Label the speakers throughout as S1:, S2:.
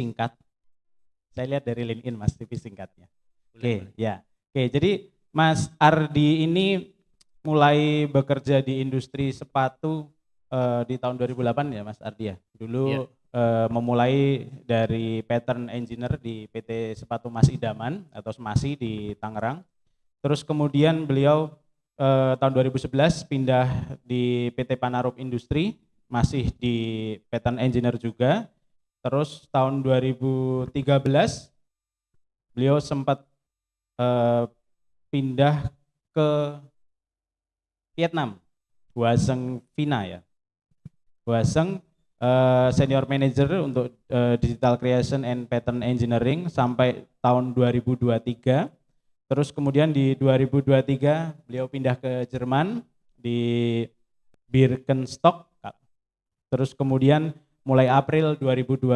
S1: singkat. Saya lihat dari LinkedIn Mas CV singkatnya.
S2: Boleh.
S1: Ya. Oke, jadi Mas Ardi ini mulai bekerja di industri sepatu di tahun 2008 ya Mas Ardi ya. Dulu memulai dari pattern engineer di PT Sepatu Mas Idaman atau Semasi di Tangerang. Terus kemudian beliau tahun 2011 pindah di PT Panarup Industri, masih di pattern engineer juga. Terus tahun 2013 beliau sempat pindah ke Vietnam, Huazeng Vina ya. Huazeng senior manager untuk digital creation and pattern engineering sampai tahun 2023. Terus kemudian di 2023 beliau pindah ke Jerman di Birkenstock. Terus kemudian mulai April 2025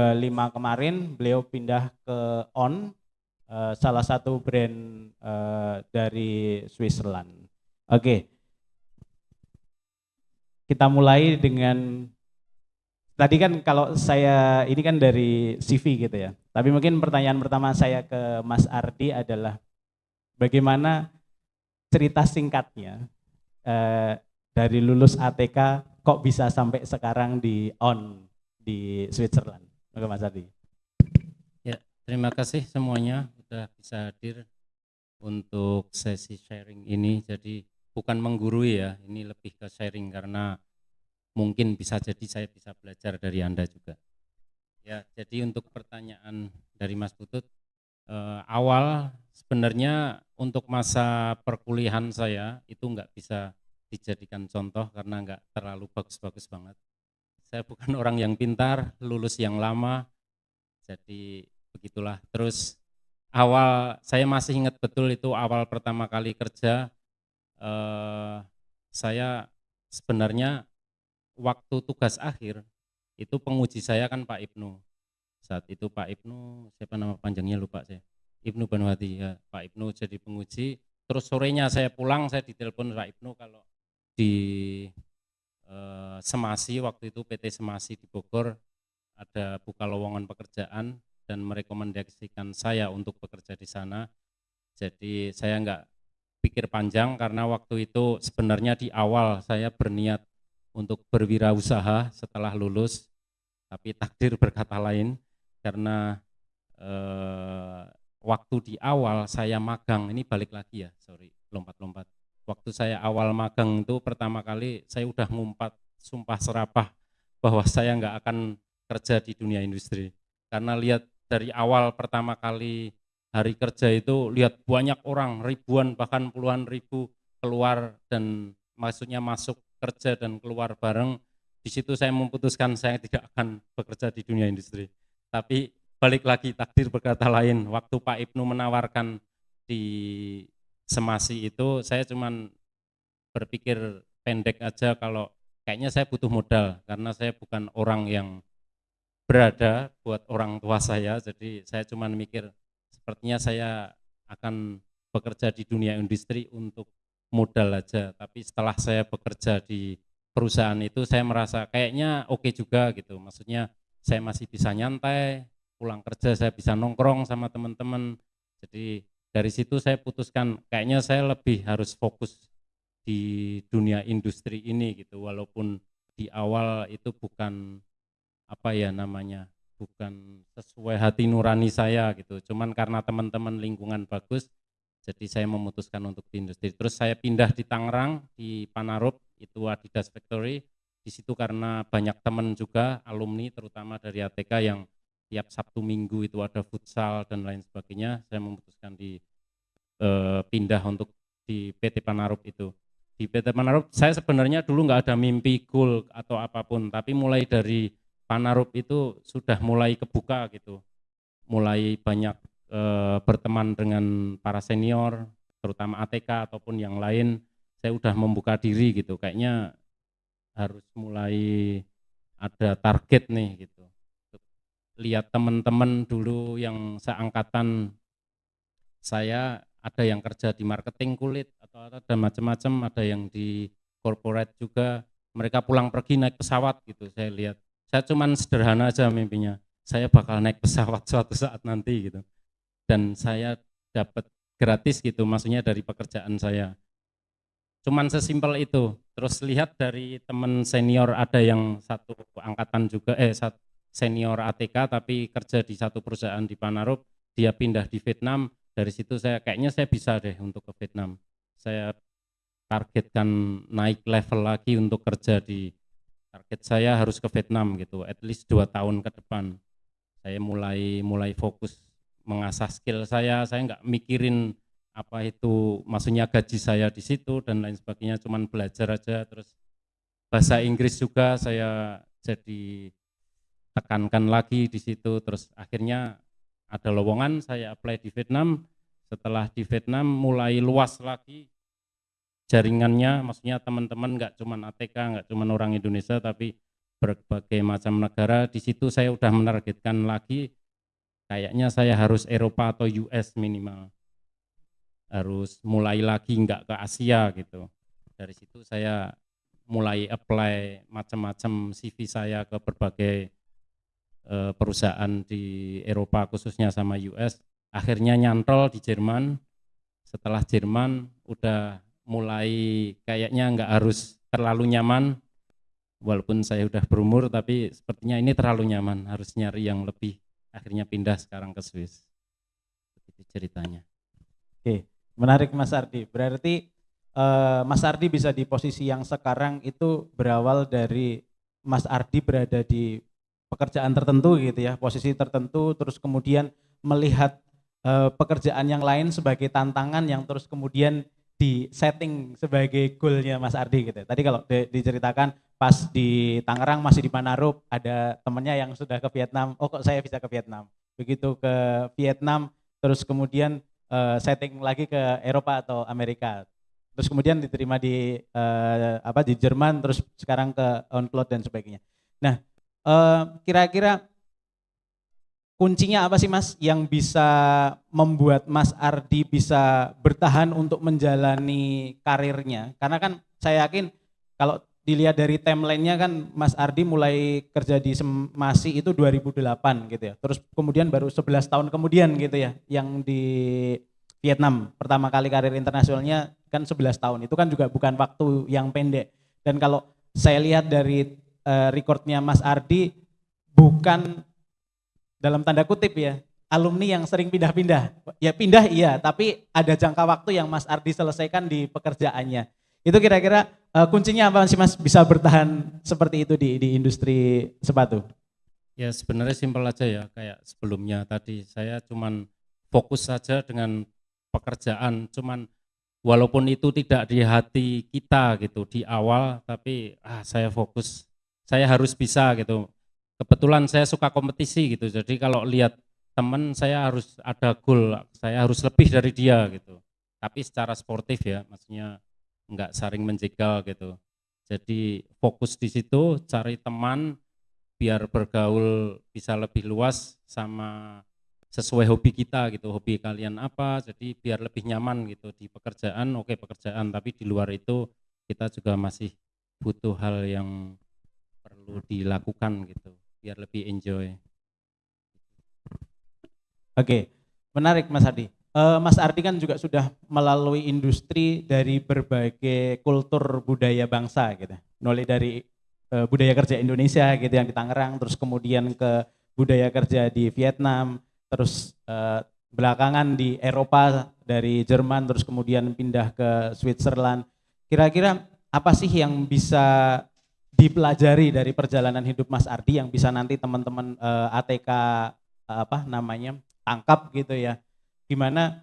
S1: kemarin beliau pindah ke On, salah satu brand dari Switzerland. Oke. Kita mulai dengan, tadi kan kalau saya ini kan dari CV gitu ya. Tapi mungkin pertanyaan pertama saya ke Mas Ardi adalah bagaimana cerita singkatnya dari lulus ATK kok bisa sampai sekarang di On di Switzerland. Oke Mas Ardi.
S2: Ya, terima kasih semuanya sudah bisa hadir untuk sesi sharing ini. Jadi bukan menggurui ya, ini lebih ke sharing karena mungkin bisa jadi saya bisa belajar dari Anda juga. Ya, jadi untuk pertanyaan dari Mas Putut, awal sebenarnya untuk masa perkuliahan saya itu nggak bisa dijadikan contoh karena nggak terlalu bagus-bagus banget. Saya bukan orang yang pintar, lulus yang lama, jadi begitulah. Terus awal saya masih ingat betul itu awal pertama kali kerja, saya sebenarnya waktu tugas akhir itu penguji saya kan Pak Ibnu. Saat itu Pak Ibnu, siapa nama panjangnya lupa saya, Ibnu Banwati ya, Pak Ibnu jadi penguji. Terus sorenya saya pulang, saya ditelepon Pak Ibnu kalau di Semasi, waktu itu PT Semasi di Bogor ada buka lowongan pekerjaan dan merekomendasikan saya untuk bekerja di sana. Jadi saya nggak pikir panjang karena waktu itu sebenarnya di awal saya berniat untuk berwirausaha setelah lulus, tapi takdir berkata lain karena waktu di awal saya magang, ini balik lagi ya, sorry lompat-lompat. Waktu saya awal magang itu pertama kali saya udah ngumpat sumpah serapah bahwa saya nggak akan kerja di dunia industri. Karena lihat dari awal pertama kali hari kerja itu lihat banyak orang, ribuan bahkan puluhan ribu keluar dan maksudnya masuk kerja dan keluar bareng. Di situ saya memutuskan saya tidak akan bekerja di dunia industri. Tapi balik lagi takdir berkata lain. Waktu Pak Ibnu menawarkan di Semasi itu saya cuman berpikir pendek aja kalau kayaknya saya butuh modal karena saya bukan orang yang berada buat orang tua saya, jadi saya cuman mikir sepertinya saya akan bekerja di dunia industri untuk modal aja, tapi setelah saya bekerja di perusahaan itu saya merasa kayaknya oke juga gitu, maksudnya saya masih bisa nyantai, pulang kerja saya bisa nongkrong sama teman-teman, jadi dari situ saya putuskan kayaknya saya lebih harus fokus di dunia industri ini gitu, walaupun di awal itu bukan apa ya namanya, bukan sesuai hati nurani saya gitu, cuman karena teman-teman lingkungan bagus jadi saya memutuskan untuk di industri. Terus saya pindah di Tangerang di Panarup, itu Adidas Factory. Di situ karena banyak teman juga alumni terutama dari ATK yang tiap Sabtu Minggu itu ada futsal dan lain sebagainya, saya memutuskan di pindah untuk di PT Panarup itu. Di PT Panarup saya sebenarnya dulu nggak ada mimpi goal atau apapun, tapi mulai dari Panarup itu sudah mulai kebuka gitu, mulai banyak berteman dengan para senior, terutama ATK ataupun yang lain, saya udah membuka diri gitu, kayaknya harus mulai ada target nih gitu. Lihat teman-teman dulu yang seangkatan saya, ada yang kerja di marketing kulit atau ada macam-macam, ada yang di corporate juga, mereka pulang pergi naik pesawat gitu, saya lihat. Saya cuman sederhana aja mimpinya, saya bakal naik pesawat suatu saat nanti gitu. Dan saya dapat gratis gitu, maksudnya dari pekerjaan saya. Cuman sesimpel itu. Terus lihat dari teman senior ada yang satu angkatan juga, senior ATK tapi kerja di satu perusahaan di Panarup, dia pindah di Vietnam. Dari situ kayaknya saya bisa deh untuk ke Vietnam. Saya targetkan naik level lagi untuk kerja target saya harus ke Vietnam gitu, at least 2 tahun ke depan. Saya mulai fokus mengasah skill saya nggak mikirin apa itu maksudnya gaji saya di situ dan lain sebagainya, cuman belajar aja. Terus bahasa Inggris juga saya jadi tekankan lagi di situ. Terus akhirnya ada lowongan, saya apply di Vietnam. Setelah di Vietnam mulai luas lagi jaringannya, maksudnya teman-teman nggak cuman ATK, nggak cuman orang Indonesia, tapi berbagai macam negara. Di situ saya udah menargetkan lagi, kayaknya saya harus Eropa atau US minimal, harus mulai lagi nggak ke Asia gitu. Dari situ saya mulai apply macam-macam CV saya ke berbagai perusahaan di Eropa khususnya sama US. Akhirnya nyantol di Jerman. Setelah Jerman udah mulai kayaknya nggak harus terlalu nyaman, walaupun saya udah berumur, tapi sepertinya ini terlalu nyaman, harus nyari yang lebih. Akhirnya pindah sekarang ke Swiss. Begitu ceritanya.
S1: Oke, menarik Mas Ardi. Berarti Mas Ardi bisa di posisi yang sekarang itu berawal dari Mas Ardi berada di pekerjaan tertentu gitu ya, posisi tertentu, terus kemudian melihat pekerjaan yang lain sebagai tantangan yang terus kemudian di setting sebagai goalnya Mas Ardi gitu. Tadi kalau diceritakan pas di Tangerang masih di Panarup, ada temennya yang sudah ke Vietnam, oh kok saya bisa ke Vietnam. Begitu ke Vietnam, terus kemudian setting lagi ke Eropa atau Amerika. Terus kemudian diterima di di Jerman, terus sekarang ke OnCloud dan sebagainya. Nah, kira-kira kuncinya apa sih Mas yang bisa membuat Mas Ardi bisa bertahan untuk menjalani karirnya? Karena kan saya yakin kalau dilihat dari timeline-nya kan Mas Ardi mulai kerja di Semasi itu 2008 gitu ya. Terus kemudian baru 11 tahun kemudian gitu ya yang di Vietnam. Pertama kali karir internasionalnya kan 11 tahun. Itu kan juga bukan waktu yang pendek. Dan kalau saya lihat dari recordnya Mas Ardi bukan dalam tanda kutip ya, alumni yang sering pindah-pindah. Ya pindah iya, tapi ada jangka waktu yang Mas Ardi selesaikan di pekerjaannya. Itu kira-kira kuncinya apa sih Mas bisa bertahan seperti itu di industri sepatu?
S2: Ya sebenarnya simpel aja ya, kayak sebelumnya tadi saya cuman fokus saja dengan pekerjaan, cuman walaupun itu tidak di hati kita gitu di awal, tapi saya fokus, saya harus bisa gitu. Kebetulan saya suka kompetisi gitu, jadi kalau lihat teman saya harus ada goal, saya harus lebih dari dia gitu. Tapi secara sportif ya, maksudnya enggak saring menjegal gitu. Jadi fokus di situ, cari teman biar bergaul bisa lebih luas sama sesuai hobi kita gitu, hobi kalian apa, jadi biar lebih nyaman gitu di pekerjaan. Oke pekerjaan, tapi di luar itu kita juga masih butuh hal yang perlu dilakukan gitu biar lebih enjoy.
S1: Oke, menarik Mas Ardi. Mas Ardi kan juga sudah melalui industri dari berbagai kultur budaya bangsa gitu. Mulai dari budaya kerja Indonesia gitu yang di Tangerang, terus kemudian ke budaya kerja di Vietnam, terus belakangan di Eropa dari Jerman, terus kemudian pindah ke Switzerland. Kira-kira apa sih yang bisa dipelajari dari perjalanan hidup Mas Ardi yang bisa nanti teman-teman ATK tangkap gitu ya, gimana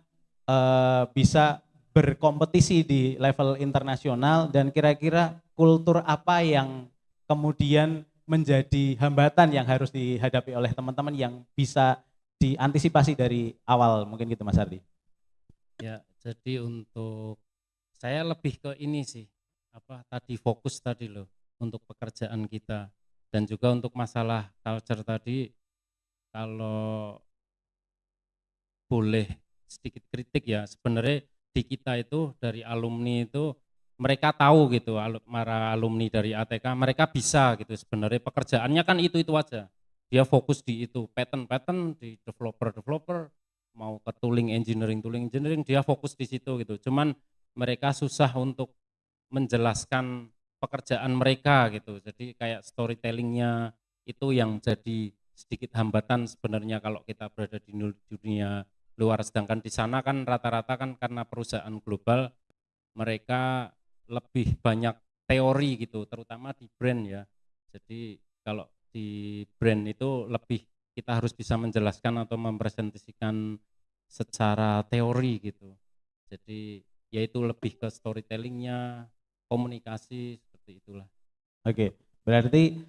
S1: bisa berkompetisi di level internasional, dan kira-kira kultur apa yang kemudian menjadi hambatan yang harus dihadapi oleh teman-teman yang bisa diantisipasi dari awal, mungkin gitu Mas Ardi.
S2: Ya, jadi untuk saya lebih ke ini sih, tadi fokus tadi loh, untuk pekerjaan kita, dan juga untuk masalah culture tadi. Kalau boleh sedikit kritik ya, sebenarnya di kita itu dari alumni itu mereka tahu gitu, para alumni dari ATK mereka bisa gitu, sebenarnya pekerjaannya kan itu aja, dia fokus di itu, patent di developer, mau ke tooling engineering dia fokus di situ gitu. Cuman mereka susah untuk menjelaskan pekerjaan mereka gitu. Jadi kayak storytellingnya itu yang jadi sedikit hambatan sebenarnya kalau kita berada di dunia luar. Sedangkan di sana kan rata-rata kan karena perusahaan global mereka lebih banyak teori gitu, terutama di brand ya. Jadi kalau di brand itu lebih kita harus bisa menjelaskan atau mempresentasikan secara teori gitu. Jadi yaitu lebih ke storytellingnya, komunikasi seperti itulah.
S1: Oke, berarti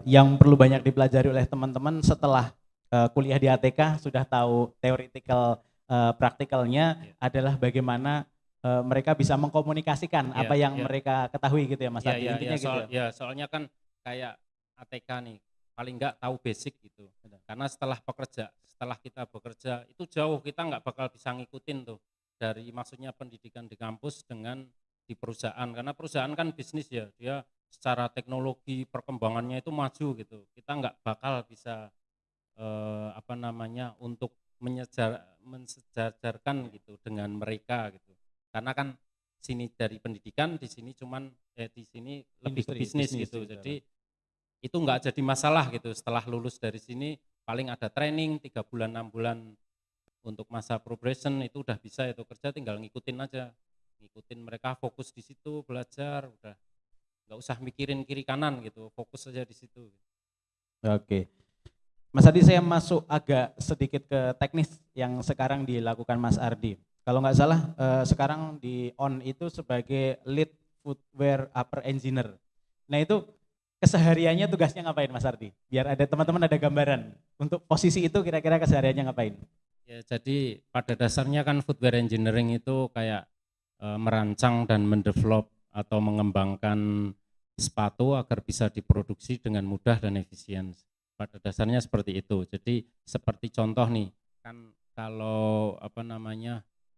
S1: yang perlu banyak dipelajari oleh teman-teman setelah kuliah di ATK sudah tahu theoretical praktikalnya adalah bagaimana mereka bisa mengkomunikasikan apa yang mereka ketahui gitu ya Mas Adi, intinya gitu ya.
S2: Soalnya kan kayak ATK nih paling nggak tahu basic gitu. Karena setelah kita bekerja itu jauh kita nggak bakal bisa ngikutin tuh dari maksudnya pendidikan di kampus dengan di perusahaan, karena perusahaan kan bisnis ya, dia secara teknologi perkembangannya itu maju gitu. Kita nggak bakal bisa untuk mensejajarkan gitu dengan mereka gitu. Karena kan sini dari pendidikan, di sini cuman di sini lebih ke bisnis gitu. Jadi itu nggak jadi masalah gitu. Setelah lulus dari sini paling ada training 3 bulan 6 bulan untuk masa probation itu udah bisa itu kerja, tinggal ngikutin aja. Ngikutin mereka fokus di situ belajar, udah nggak usah mikirin kiri kanan gitu, fokus aja di situ.
S1: Oke. Mas Adi, saya masuk agak sedikit ke teknis yang sekarang dilakukan Mas Ardi. Kalau nggak salah sekarang di ON itu sebagai lead footwear upper engineer. Nah itu kesehariannya tugasnya ngapain Mas Ardi? Biar ada teman-teman ada gambaran untuk posisi itu kira-kira kesehariannya ngapain?
S2: Ya jadi pada dasarnya kan footwear engineering itu kayak merancang dan mendevelop atau mengembangkan sepatu agar bisa diproduksi dengan mudah dan efisien. Pada dasarnya seperti itu. Jadi seperti contoh nih, kan kalau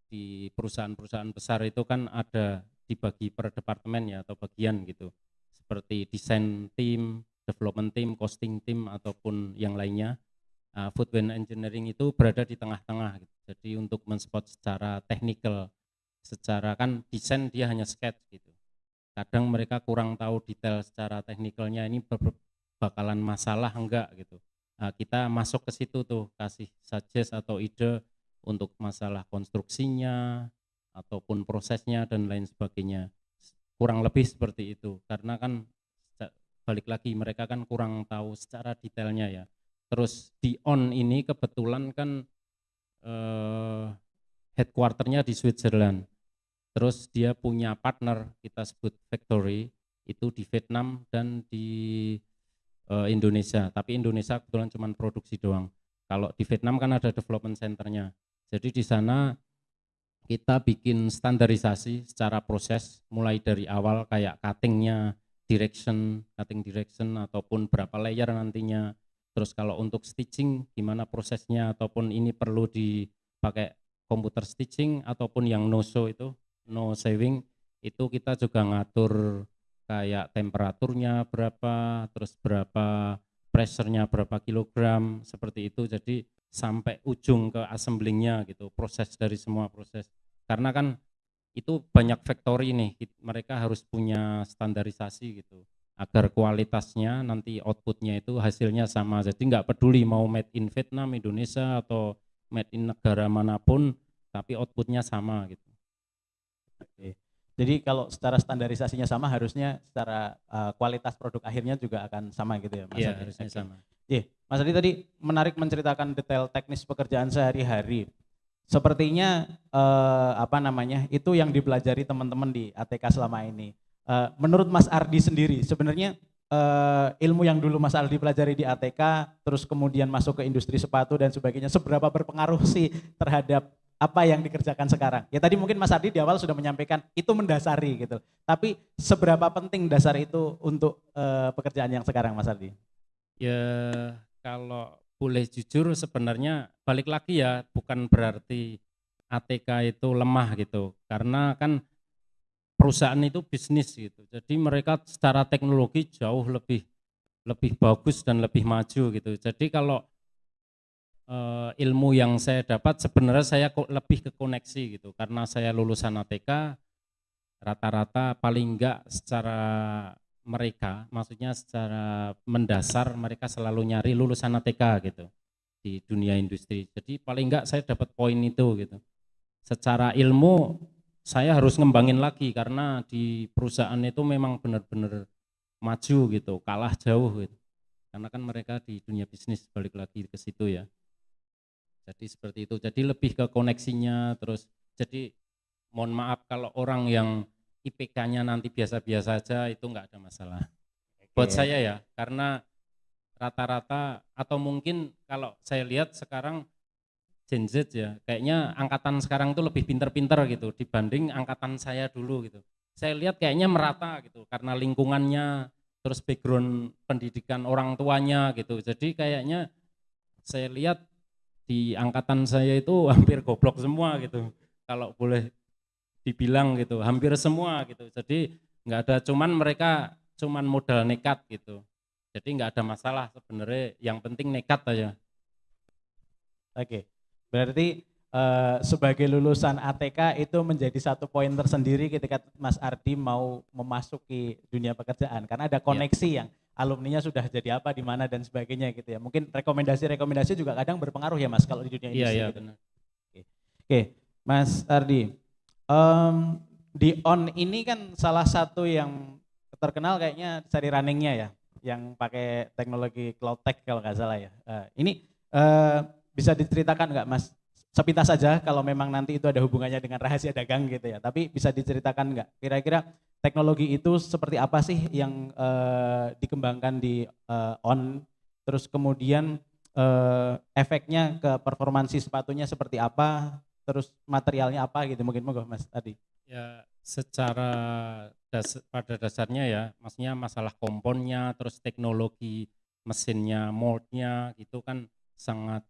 S2: di perusahaan-perusahaan besar itu kan ada dibagi per departemen ya atau bagian gitu. Seperti desain tim, development team, costing team ataupun yang lainnya. Footwear engineering itu berada di tengah-tengah gitu. Jadi untuk mensupport secara teknikal, secara kan desain dia hanya sketch gitu. Kadang mereka kurang tahu detail secara teknikalnya ini bakalan masalah enggak gitu. Nah, kita masuk ke situ tuh, kasih suggest atau ide untuk masalah konstruksinya ataupun prosesnya dan lain sebagainya. Kurang lebih seperti itu, karena kan balik lagi mereka kan kurang tahu secara detailnya ya. Terus di ON ini kebetulan kan headquarternya di Switzerland. Terus dia punya partner kita sebut factory itu di Vietnam dan di Indonesia, tapi Indonesia kebetulan cuma produksi doang. Kalau di Vietnam kan ada development centernya. Jadi di sana kita bikin standarisasi secara proses mulai dari awal kayak cutting direction ataupun berapa layer nantinya. Terus kalau untuk stitching gimana prosesnya ataupun ini perlu dipakai komputer stitching ataupun yang no sew itu no sewing itu kita juga ngatur kayak temperaturnya berapa, terus berapa pressure-nya berapa kilogram, seperti itu. Jadi sampai ujung ke assemblingnya gitu, proses dari semua proses. Karena kan itu banyak factory nih, mereka harus punya standarisasi gitu, agar kualitasnya nanti outputnya itu hasilnya sama. Jadi nggak peduli mau made in Vietnam, Indonesia, atau made in negara manapun, tapi outputnya sama gitu.
S1: Oke. Jadi kalau secara standarisasinya sama harusnya secara kualitas produk akhirnya juga akan sama gitu ya Mas Adi?
S2: Iya harusnya sama.
S1: Iya, Mas Adi tadi menarik menceritakan detail teknis pekerjaan sehari-hari. Sepertinya itu yang dipelajari teman-teman di ATK selama ini. Menurut Mas Ardi sendiri sebenarnya ilmu yang dulu Mas Ardi pelajari di ATK terus kemudian masuk ke industri sepatu dan sebagainya seberapa berpengaruh sih terhadap apa yang dikerjakan sekarang? Ya tadi mungkin Mas Ardi di awal sudah menyampaikan itu mendasari gitu. Tapi seberapa penting dasar itu untuk pekerjaan yang sekarang Mas Ardi?
S2: Ya kalau boleh jujur sebenarnya balik lagi ya, bukan berarti ATK itu lemah gitu. Karena kan perusahaan itu bisnis gitu. Jadi mereka secara teknologi jauh lebih lebih bagus dan lebih maju gitu. Jadi kalau ilmu yang saya dapat sebenarnya saya kok lebih ke koneksi gitu, karena saya lulusan ATK, rata-rata paling enggak secara mereka, maksudnya secara mendasar mereka selalu nyari lulusan ATK gitu di dunia industri. Jadi paling enggak saya dapat poin itu gitu. Secara ilmu saya harus ngembangin lagi karena di perusahaan itu memang benar-benar maju gitu, kalah jauh gitu. Karena kan mereka di dunia bisnis, balik lagi ke situ ya. Jadi seperti itu. Jadi lebih ke koneksinya, terus jadi mohon maaf kalau orang yang IPK-nya nanti biasa-biasa aja itu enggak ada masalah. Buat saya ya, karena rata-rata atau mungkin kalau saya lihat sekarang Gen Z ya, kayaknya angkatan sekarang tuh lebih pinter-pinter gitu dibanding angkatan saya dulu gitu. Saya lihat kayaknya merata gitu karena lingkungannya, terus background pendidikan orang tuanya gitu. Jadi kayaknya saya lihat di angkatan saya itu hampir goblok semua gitu. Kalau boleh dibilang gitu, hampir semua gitu. Jadi nggak ada, cuman mereka cuman modal nekat gitu. Jadi nggak ada masalah sebenarnya, yang penting nekat aja.
S1: Oke, berarti sebagai lulusan ATK itu menjadi satu poin tersendiri ketika Mas Ardi mau memasuki dunia pekerjaan, karena ada koneksi yang alumninya sudah jadi apa, di mana dan sebagainya gitu ya. Mungkin rekomendasi juga kadang berpengaruh ya Mas kalau di dunia industri.
S2: Iya,
S1: gitu.
S2: benar.
S1: Oke, Mas Ardi, di On ini kan salah satu yang terkenal kayaknya seri runningnya ya, yang pakai teknologi cloud tech kalau nggak salah ya. Ini bisa diceritakan nggak Mas, sepintas saja kalau memang nanti itu ada hubungannya dengan rahasia dagang gitu ya, tapi bisa diceritakan nggak kira-kira teknologi itu seperti apa sih yang dikembangkan di On, terus kemudian efeknya ke performansi sepatunya seperti apa, terus materialnya apa gitu, mungkin Mas Ardi.
S2: Ya secara pada dasarnya ya, maksudnya masalah komponnya, terus teknologi mesinnya, moldnya gitu kan sangat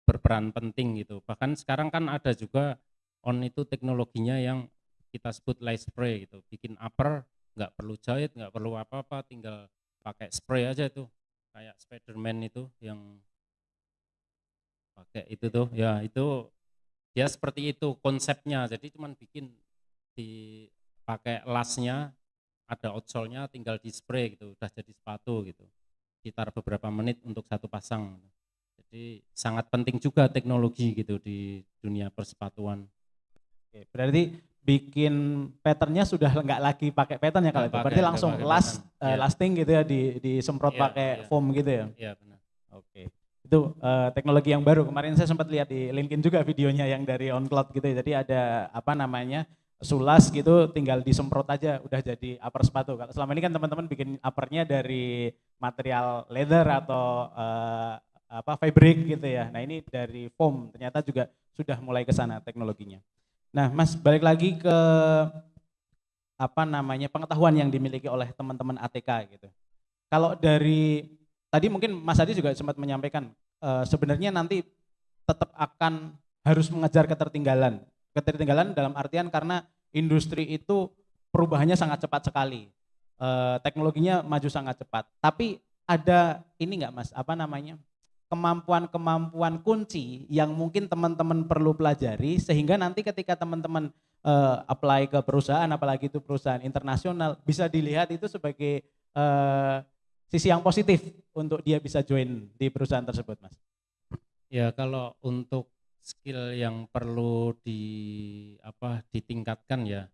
S2: berperan penting gitu. Bahkan sekarang kan ada juga On itu teknologinya yang kita sebut light spray gitu, bikin upper nggak perlu jahit, nggak perlu apa-apa, tinggal pakai spray aja itu, kayak Spiderman itu yang pakai itu tuh, ya itu dia seperti itu konsepnya. Jadi cuman bikin dipakai lasnya, ada outsole-nya, tinggal di spray gitu, udah jadi sepatu gitu. Sekitar beberapa menit untuk satu pasang. Jadi sangat penting juga teknologi gitu di dunia persepatuan.
S1: Oke, berarti bikin patternnya sudah nggak lagi pakai pattern ya kalau itu, berarti langsung lasting gitu ya, disemprot pakai foam gitu ya.
S2: Iya benar.
S1: Oke, itu teknologi yang baru. Kemarin saya sempat lihat di LinkedIn juga videonya yang dari OnCloud gitu ya. Jadi ada apa namanya, sulas gitu, tinggal disemprot aja udah jadi upper sepatu. Kalau selama ini kan teman-teman bikin uppernya dari material leather atau fabric gitu ya. Nah ini dari foam, ternyata juga sudah mulai ke sana teknologinya. Nah Mas, balik lagi ke apa namanya, pengetahuan yang dimiliki oleh teman-teman ATK gitu. Kalau dari tadi mungkin Mas Adi juga sempat menyampaikan sebenarnya nanti tetap akan harus mengejar ketertinggalan. Ketertinggalan dalam artian karena industri itu perubahannya sangat cepat sekali. Teknologinya maju sangat cepat. Tapi ada ini enggak Mas, apa namanya, kemampuan-kemampuan kunci yang mungkin teman-teman perlu pelajari sehingga nanti ketika teman-teman apply ke perusahaan, apalagi itu perusahaan internasional, bisa dilihat itu sebagai sisi yang positif untuk dia bisa join di perusahaan tersebut, Mas.
S2: Ya kalau untuk skill yang perlu ditingkatkan ya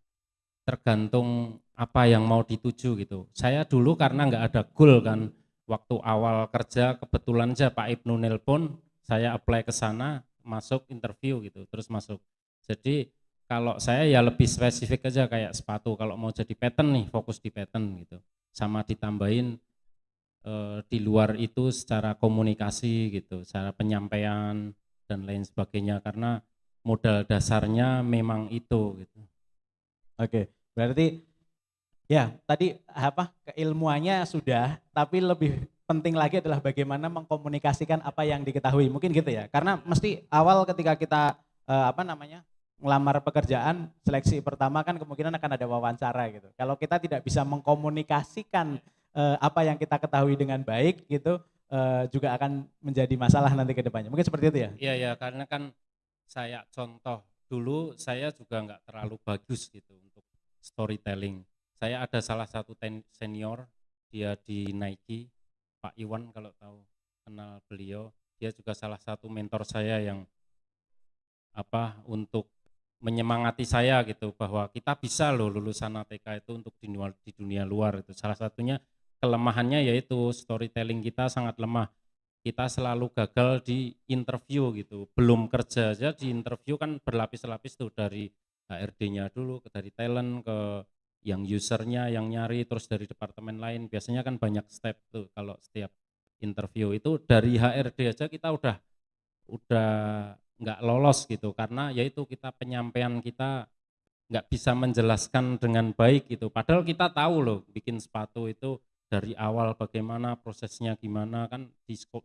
S2: tergantung apa yang mau dituju gitu. Saya dulu karena nggak ada goal kan, waktu awal kerja kebetulan aja Pak Ibnu nelpon, saya apply ke sana, masuk interview gitu, terus masuk. Jadi kalau saya ya lebih spesifik aja kayak sepatu, kalau mau jadi pattern nih fokus di pattern gitu, sama ditambahin di luar itu secara komunikasi gitu, secara penyampaian dan lain sebagainya, karena modal dasarnya memang itu gitu.
S1: Oke, berarti ya tadi keilmuannya sudah, tapi lebih penting lagi adalah bagaimana mengkomunikasikan apa yang diketahui, mungkin gitu ya. Karena mesti awal ketika kita ngelamar pekerjaan, seleksi pertama kan kemungkinan akan ada wawancara gitu. Kalau kita tidak bisa mengkomunikasikan apa yang kita ketahui dengan baik gitu juga akan menjadi masalah nanti ke depannya. Mungkin seperti itu ya?
S2: Iya ya, karena kan saya contoh dulu saya juga nggak terlalu bagus gitu untuk storytelling. Saya ada salah satu senior, dia di Nike, Pak Iwan kalau tahu, kenal beliau. Dia juga salah satu mentor saya yang untuk menyemangati saya gitu bahwa kita bisa loh lulusan ATK itu untuk di dunia luar itu. Salah satunya kelemahannya yaitu storytelling kita sangat lemah. Kita selalu gagal di interview gitu. Belum kerja aja di interview kan berlapis-lapis tuh, dari HRD-nya dulu, dari talent, ke yang usernya yang nyari, terus dari departemen lain. Biasanya kan banyak step tuh kalau setiap interview itu. Dari HRD aja kita udah nggak lolos gitu, karena yaitu kita penyampaian kita nggak bisa menjelaskan dengan baik gitu. Padahal kita tahu loh bikin sepatu itu dari awal bagaimana prosesnya, gimana kan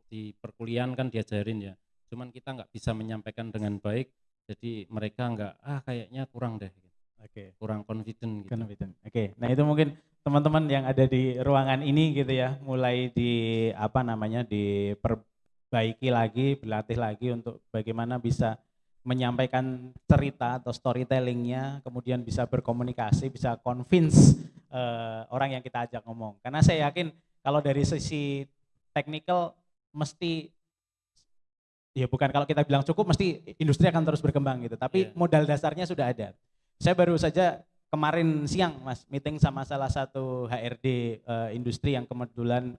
S2: di perkuliahan kan diajarin ya. Cuman kita nggak bisa menyampaikan dengan baik, jadi mereka nggak kayaknya kurang deh,
S1: Oke.
S2: kurang confident gitu.
S1: Oke. Nah itu mungkin teman-teman yang ada di ruangan ini gitu ya, mulai diperbaiki lagi, berlatih lagi untuk bagaimana bisa menyampaikan cerita atau storytellingnya, kemudian bisa berkomunikasi, bisa convince orang yang kita ajak ngomong. Karena saya yakin kalau dari sisi technical mesti, ya bukan kalau kita bilang cukup, mesti industri akan terus berkembang gitu. Tapi modal dasarnya sudah ada. Saya baru saja kemarin siang Mas meeting sama salah satu HRD industri yang kebetulan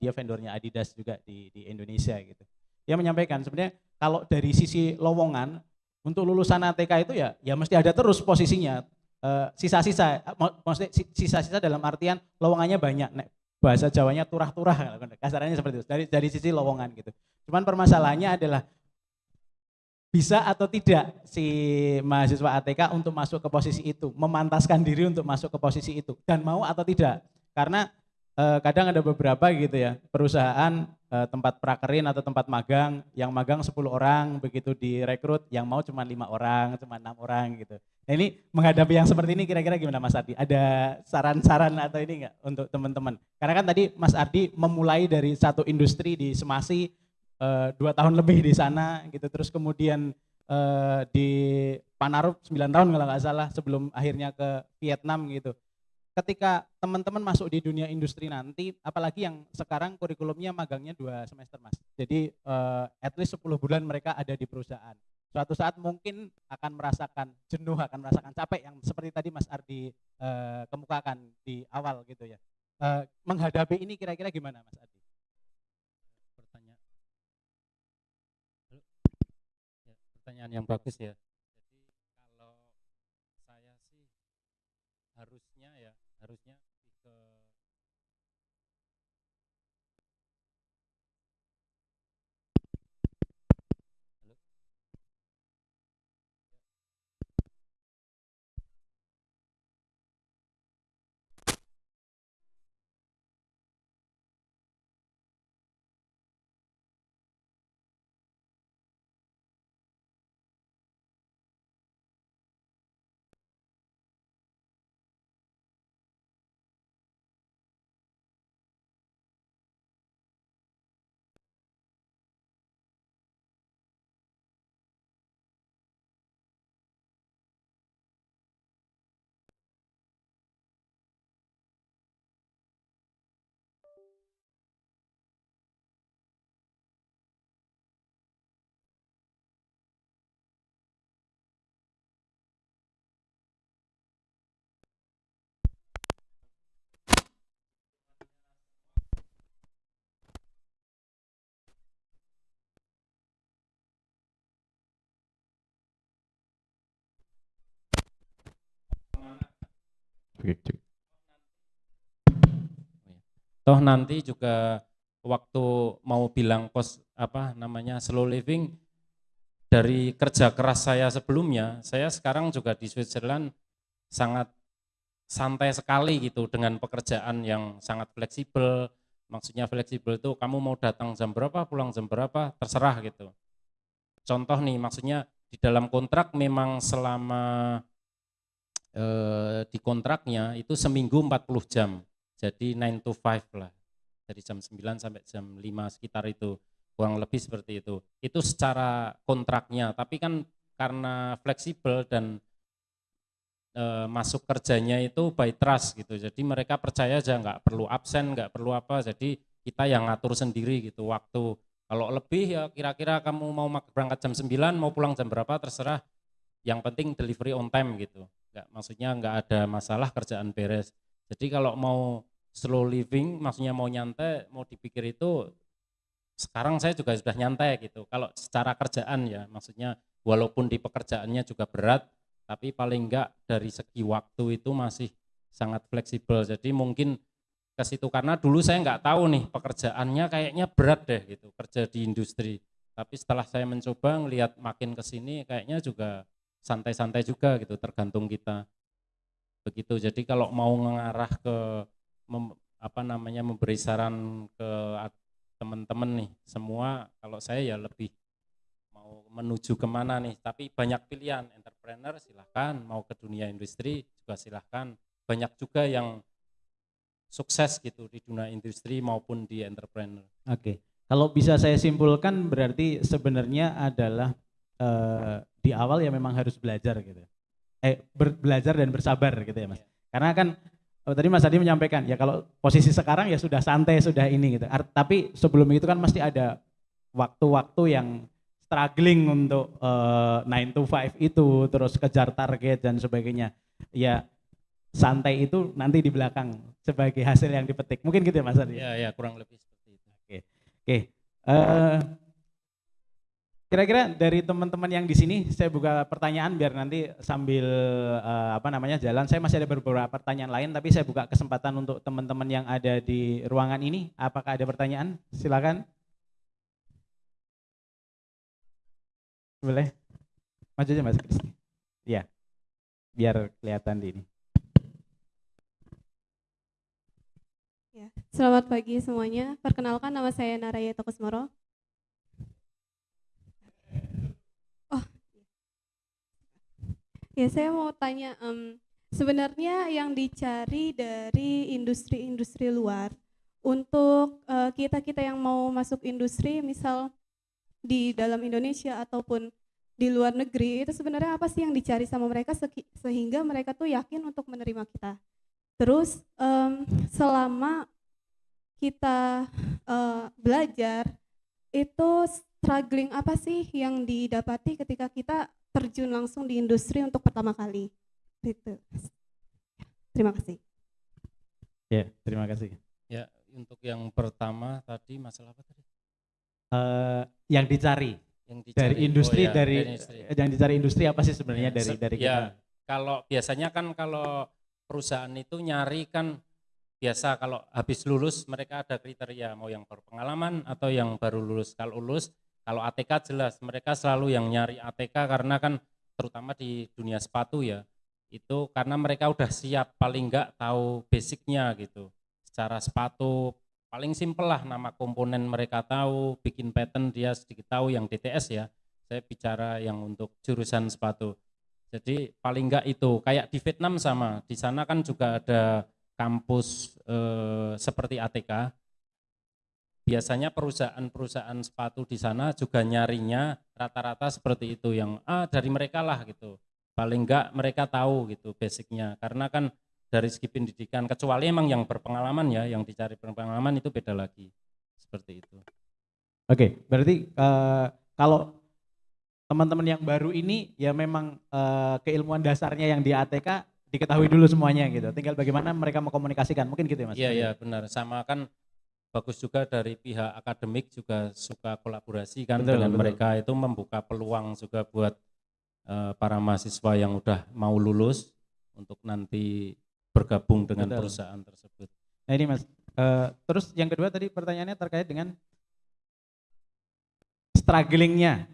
S1: dia vendornya Adidas juga di Indonesia gitu. Dia menyampaikan sebenarnya kalau dari sisi lowongan untuk lulusan ATK itu ya mesti ada terus posisinya, sisa-sisa, maksudnya sisa-sisa dalam artian lowongannya banyak. Bahasa Jawanya turah-turah, kasarannya seperti itu dari sisi lowongan gitu. Cuman permasalahannya adalah bisa atau tidak si mahasiswa ATK untuk masuk ke posisi itu, memantaskan diri untuk masuk ke posisi itu, dan mau atau tidak. Karena kadang ada beberapa gitu ya, perusahaan tempat prakerin atau tempat magang, yang magang 10 orang, begitu direkrut, yang mau cuma 5 orang, cuma 6 orang gitu. Nah ini menghadapi yang seperti ini kira-kira gimana Mas Ardi? Ada saran-saran atau ini enggak untuk teman-teman? Karena kan tadi Mas Ardi memulai dari satu industri di Semasi, 2 tahun lebih di sana gitu, terus kemudian di Panarup 9 tahun kalau nggak salah sebelum akhirnya ke Vietnam gitu. Ketika teman-teman masuk di dunia industri nanti, apalagi yang sekarang kurikulumnya magangnya 2 semester Mas, jadi at least 10 bulan mereka ada di perusahaan. Suatu saat mungkin akan merasakan jenuh, akan merasakan capek yang seperti tadi Mas Ardi kemukakan di awal gitu ya. Menghadapi ini kira-kira gimana Mas Ardi?
S2: Pertanyaan yang bagus ya. Jadi kalau saya sih harusnya lebih ke toh nanti juga waktu mau bilang slow living, dari kerja keras saya sebelumnya, saya sekarang juga di Switzerland sangat santai sekali gitu dengan pekerjaan yang sangat fleksibel. Maksudnya fleksibel itu kamu mau datang jam berapa, pulang jam berapa, terserah gitu. Contoh nih, maksudnya di dalam kontrak memang selama di kontraknya itu seminggu 40 jam. Jadi 9 to 5 lah, dari jam 9 sampai jam 5 sekitar itu, kurang lebih seperti itu. Itu secara kontraknya, tapi kan karena fleksibel dan masuk kerjanya itu by trust gitu, jadi mereka percaya aja, nggak perlu absen, nggak perlu apa, jadi kita yang ngatur sendiri gitu waktu. Kalau lebih ya kira-kira kamu mau berangkat jam 9, mau pulang jam berapa terserah, yang penting delivery on time gitu, nggak, maksudnya nggak ada masalah, kerjaan beres. Jadi kalau mau slow living, maksudnya mau nyantai, mau dipikir itu sekarang saya juga sudah nyantai gitu. Kalau secara kerjaan ya, maksudnya walaupun di pekerjaannya juga berat, tapi paling enggak dari segi waktu itu masih sangat fleksibel. Jadi mungkin ke situ, karena dulu saya nggak tahu nih pekerjaannya kayaknya berat deh gitu, kerja di industri. Tapi setelah saya mencoba ngelihat makin ke sini kayaknya juga santai-santai juga gitu, tergantung kita. Begitu. Jadi kalau mau mengarah ke memberi saran ke teman-teman nih semua, kalau saya ya lebih mau menuju kemana nih, tapi banyak pilihan, entrepreneur silahkan, mau ke dunia industri juga silahkan, banyak juga yang sukses gitu di dunia industri maupun di entrepreneur.
S1: Oke, kalau bisa saya simpulkan berarti sebenarnya adalah di awal ya memang harus belajar gitu, belajar dan bersabar gitu ya Mas. Karena kan tadi Mas Adi menyampaikan ya kalau posisi sekarang ya sudah santai, sudah ini gitu. Tapi sebelum itu kan mesti ada waktu-waktu yang struggling untuk 9 to 5 itu, terus kejar target dan sebagainya. Ya santai itu nanti di belakang sebagai hasil yang dipetik. Mungkin gitu ya Mas Adi?
S2: Ya, kurang lebih seperti itu.
S1: Oke. Kira-kira dari teman-teman yang di sini saya buka pertanyaan biar nanti sambil jalan. Saya masih ada beberapa pertanyaan lain, tapi saya buka kesempatan untuk teman-teman yang ada di ruangan ini. Apakah ada pertanyaan? Silakan. Boleh? Maju aja Mas Kris. Ya, biar kelihatan di ini.
S3: Ya, selamat pagi semuanya. Perkenalkan, nama saya Naraya Tokusmoro. Ya, saya mau tanya, sebenarnya yang dicari dari industri-industri luar untuk kita-kita yang mau masuk industri, misal di dalam Indonesia ataupun di luar negeri, itu sebenarnya apa sih yang dicari sama mereka sehingga mereka tuh yakin untuk menerima kita? Terus selama kita belajar, itu struggling apa sih yang didapati ketika kita terjun langsung di industri untuk pertama kali? Gitu. Terima kasih.
S1: Ya, terima kasih.
S2: Ya, untuk yang pertama tadi masalah apa tadi?
S1: Yang dicari dari industri, dari industri. Yang dicari industri apa sih sebenarnya ya, dari kita?
S2: Ya, kalau biasanya kan kalau perusahaan itu nyari kan biasa kalau habis lulus mereka ada kriteria mau yang berpengalaman atau yang baru lulus. Kalau ATK jelas mereka selalu yang nyari ATK karena kan terutama di dunia sepatu ya, itu karena mereka udah siap, paling enggak tahu basicnya gitu. Secara sepatu paling simpel lah, nama komponen mereka tahu, bikin pattern dia sedikit tahu, yang DTS ya. Saya bicara yang untuk jurusan sepatu. Jadi paling enggak itu, kayak di Vietnam sama, di sana kan juga ada kampus seperti ATK. Biasanya perusahaan-perusahaan sepatu di sana juga nyarinya rata-rata seperti itu, yang dari mereka lah gitu. Paling enggak mereka tahu gitu basicnya, karena kan dari segi pendidikan, kecuali emang yang berpengalaman ya, yang dicari berpengalaman itu beda lagi, seperti itu.
S1: Oke, berarti kalau teman-teman yang baru ini ya memang keilmuan dasarnya yang di ATK diketahui dulu semuanya gitu, tinggal bagaimana mereka mengkomunikasikan, mungkin gitu ya Mas?
S2: Iya benar, sama kan bagus juga dari pihak akademik juga suka kolaborasi kan dengan mereka, itu membuka peluang juga buat para mahasiswa yang udah mau lulus untuk nanti bergabung dengan perusahaan tersebut.
S1: Nah ini Mas, terus yang kedua tadi pertanyaannya terkait dengan strugglingnya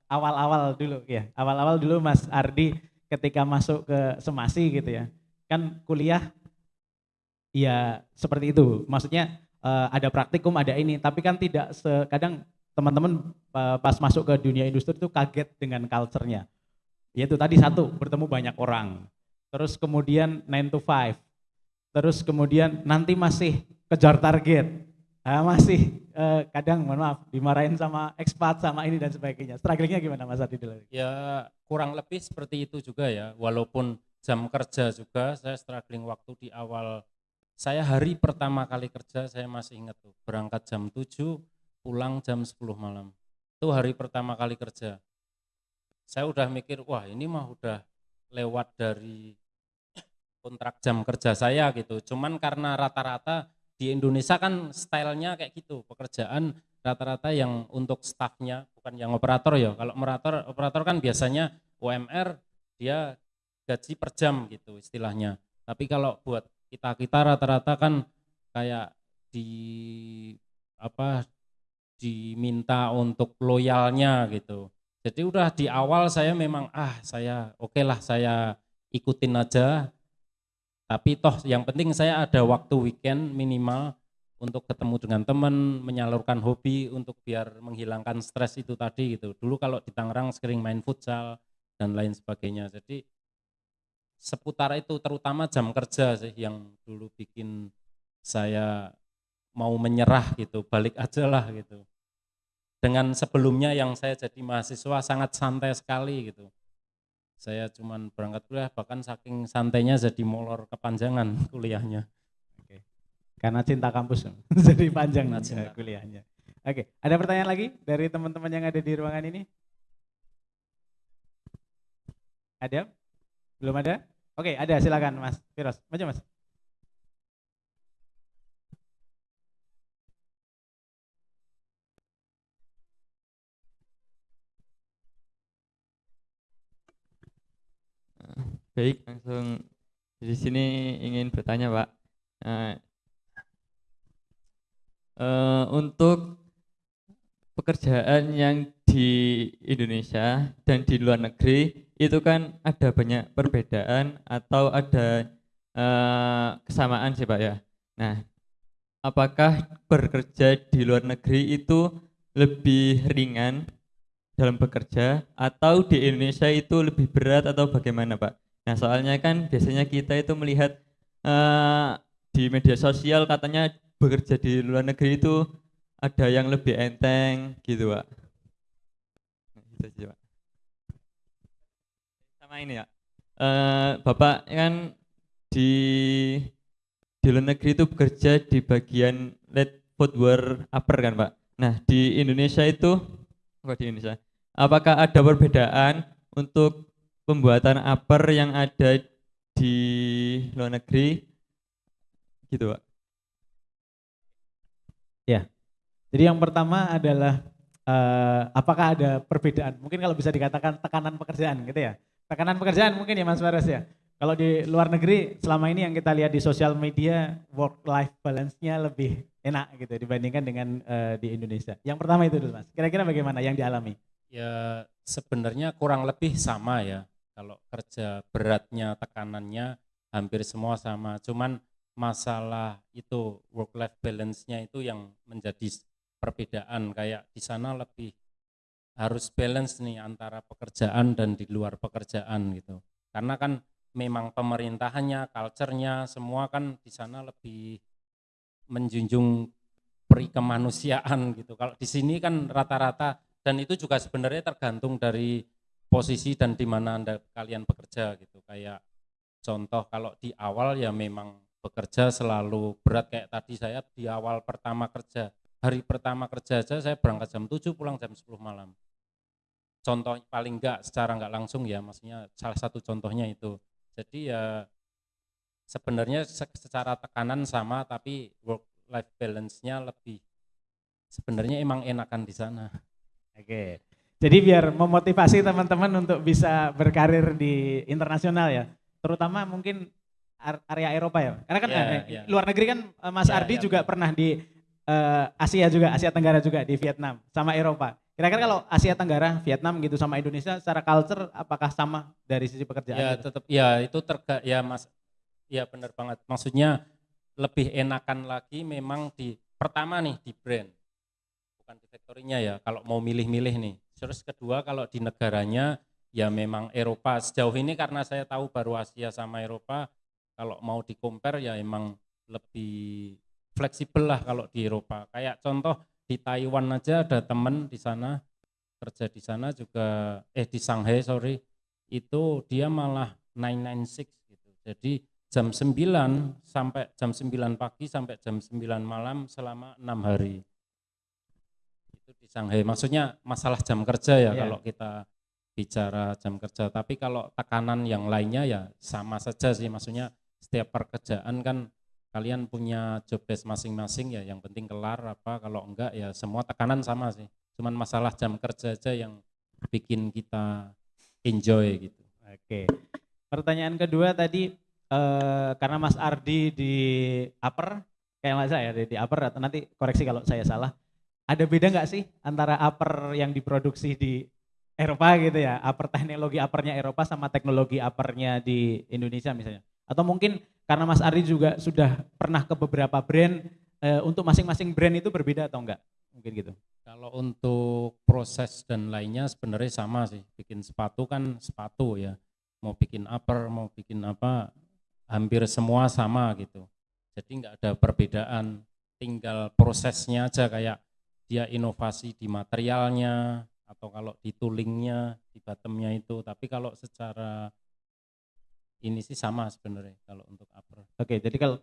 S1: awal-awal dulu ya, awal-awal dulu Mas Ardi ketika masuk ke Semasi gitu ya, kan kuliah ya seperti itu, maksudnya ada praktikum, ada ini, tapi kan tidak kadang teman-teman pas masuk ke dunia industri itu kaget dengan culture-nya. Yaitu tadi satu, bertemu banyak orang. Terus kemudian 9 to 5. terus kemudian nanti masih kejar target, masih kadang mohon maaf dimarahin sama ekspat sama ini dan sebagainya. Strugglingnya gimana Mas Ardi dulu?
S2: Ya kurang lebih seperti itu juga ya, walaupun jam kerja juga saya struggling waktu di awal. Saya hari pertama kali kerja saya masih ingat tuh, berangkat jam 7, pulang jam 10 malam. Itu hari pertama kali kerja. Saya udah mikir, wah ini mah udah lewat dari kontrak jam kerja saya gitu. Cuman karena rata-rata di Indonesia kan stylenya kayak gitu, pekerjaan rata-rata yang untuk staffnya, bukan yang operator ya. Kalau operator kan biasanya UMR dia gaji per jam gitu istilahnya. Tapi kalau buat kita rata-rata kan kayak diminta untuk loyalnya gitu. Jadi udah di awal saya memang saya oke lah saya ikutin aja. Tapi toh yang penting saya ada waktu weekend minimal untuk ketemu dengan teman, menyalurkan hobi untuk biar menghilangkan stres itu tadi gitu. Dulu kalau di Tangerang sering main futsal dan lain sebagainya. Jadi seputar itu terutama jam kerja sih yang dulu bikin saya mau menyerah gitu, balik aja lah gitu. Dengan sebelumnya yang saya jadi mahasiswa sangat santai sekali gitu. Saya cuman berangkat kuliah bahkan saking santainya jadi molor kepanjangan kuliahnya.
S1: Oke. Karena cinta kampus jadi panjang
S2: Cinta.
S1: kuliahnya. Oke, ada pertanyaan lagi dari teman-teman yang ada di ruangan ini? Ada? Belum ada? Oke, ada, silakan Mas Firos. Maju Mas.
S4: Baik, langsung di sini ingin bertanya Pak. Untuk pekerjaan yang di Indonesia dan di luar negeri itu kan ada banyak perbedaan atau ada kesamaan sih Pak ya. Nah, apakah bekerja di luar negeri itu lebih ringan dalam bekerja atau di Indonesia itu lebih berat atau bagaimana Pak? Nah soalnya kan biasanya kita itu melihat di media sosial katanya bekerja di luar negeri itu ada yang lebih enteng gitu Pak. Nah, gitu aja Pak. Sama ini ya, Bapak kan di luar negeri itu bekerja di bagian lead footwear upper kan Pak. Nah di Indonesia itu, di Indonesia, apakah ada perbedaan untuk pembuatan upper yang ada di luar negeri gitu Pak?
S1: Ya, jadi yang pertama adalah apakah ada perbedaan? Mungkin kalau bisa dikatakan tekanan pekerjaan gitu ya. Tekanan pekerjaan mungkin ya Mas Faras ya. Kalau di luar negeri selama ini yang kita lihat di sosial media work life balance-nya lebih enak gitu dibandingkan dengan di Indonesia. Yang pertama itu dulu Mas. Kira-kira bagaimana yang dialami?
S2: Ya sebenarnya kurang lebih sama ya. Kalau kerja beratnya, tekanannya hampir semua sama. Cuman masalah itu work life balance-nya itu yang menjadi perbedaan. Kayak di sana lebih harus balance nih antara pekerjaan dan di luar pekerjaan gitu. Karena kan memang pemerintahannya, culture-nya semua kan di sana lebih menjunjung peri kemanusiaan gitu. Kalau di sini kan rata-rata, dan itu juga sebenarnya tergantung dari posisi dan di mana kalian bekerja gitu. Kayak contoh kalau di awal ya memang bekerja selalu berat, kayak tadi saya di awal pertama kerja, hari pertama kerja aja saya berangkat jam 7 pulang jam 10 malam. Contoh paling enggak secara enggak langsung ya, maksudnya salah satu contohnya itu. Jadi ya sebenarnya secara tekanan sama, tapi work life balance-nya lebih sebenarnya emang enakan di sana.
S1: Oke. Jadi biar memotivasi teman-teman untuk bisa berkarir di internasional ya, terutama mungkin area Eropa ya. Karena kan luar negeri kan Mas Ardi juga pernah di Asia juga, Asia Tenggara juga di Vietnam sama Eropa. Kira-kira kalau Asia Tenggara, Vietnam gitu sama Indonesia secara culture apakah sama dari sisi pekerjaan?
S2: Ya tetap ya itu ya Mas, ya benar banget. Maksudnya lebih enakan lagi memang di pertama nih di brand, bukan di factory-nya ya. Kalau mau milih-milih nih. Terus kedua kalau di negaranya ya memang Eropa. Sejauh ini karena saya tahu baru Asia sama Eropa, kalau mau di compare ya emang lebih fleksibel lah kalau di Eropa. Kayak contoh di Taiwan aja ada temen di sana, kerja di sana juga, di Shanghai sorry, itu dia malah 996 gitu. Jadi jam 9 sampai jam 9 pagi sampai jam 9 malam selama 6 hari. Itu di Shanghai. Maksudnya masalah jam kerja ya kalau kita bicara jam kerja. Tapi kalau tekanan yang lainnya ya sama saja sih. Maksudnya setiap pekerjaan kan kalian punya job desk masing-masing ya. Yang penting kelar apa. Kalau enggak ya semua tekanan sama sih. Cuman masalah jam kerja aja yang bikin kita enjoy gitu.
S1: Oke. Pertanyaan kedua tadi karena Mas Ardi di upper, kayak Mas saya di upper atau nanti koreksi kalau saya salah. Ada beda nggak sih antara upper yang diproduksi di Eropa gitu ya, upper teknologi uppernya Eropa sama teknologi uppernya di Indonesia misalnya? Atau mungkin karena Mas Ardi juga sudah pernah ke beberapa brand, untuk masing-masing brand itu berbeda atau enggak? Mungkin gitu.
S2: Kalau untuk proses dan lainnya sebenarnya sama sih. Bikin sepatu kan sepatu ya. Mau bikin upper, mau bikin apa, hampir semua sama gitu. Jadi nggak ada perbedaan. Tinggal prosesnya aja kayak dia inovasi di materialnya atau kalau di toolingnya, di bottomnya itu. Tapi kalau secara ini sih sama sebenarnya kalau untuk upper.
S1: Oke, jadi kalau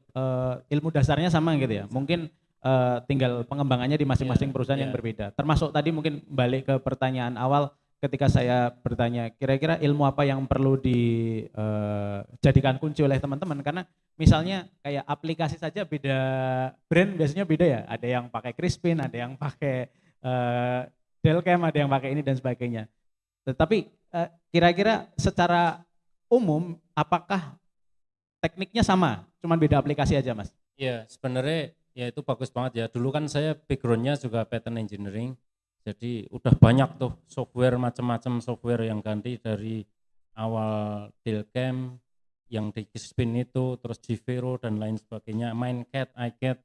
S1: ilmu dasarnya sama gitu ya. Mungkin tinggal pengembangannya di masing-masing perusahaan yang berbeda. Termasuk tadi mungkin balik ke pertanyaan awal ketika saya bertanya kira-kira ilmu apa yang perlu dijadikan kunci oleh teman-teman, karena misalnya kayak aplikasi saja beda brand biasanya beda ya. Ada yang pakai Crispin, ada yang pakai Delcam, ada yang pakai ini dan sebagainya. Tetapi kira-kira secara umum apakah tekniknya sama, cuman beda aplikasi aja Mas?
S2: Iya, sebenarnya ya itu bagus banget ya. Dulu kan saya backgroundnya juga pattern engineering, jadi udah banyak tuh software, macam-macam software yang ganti dari awal Delcam, yang di Crispin itu, terus Gvero dan lain sebagainya, Mindcat, iCat,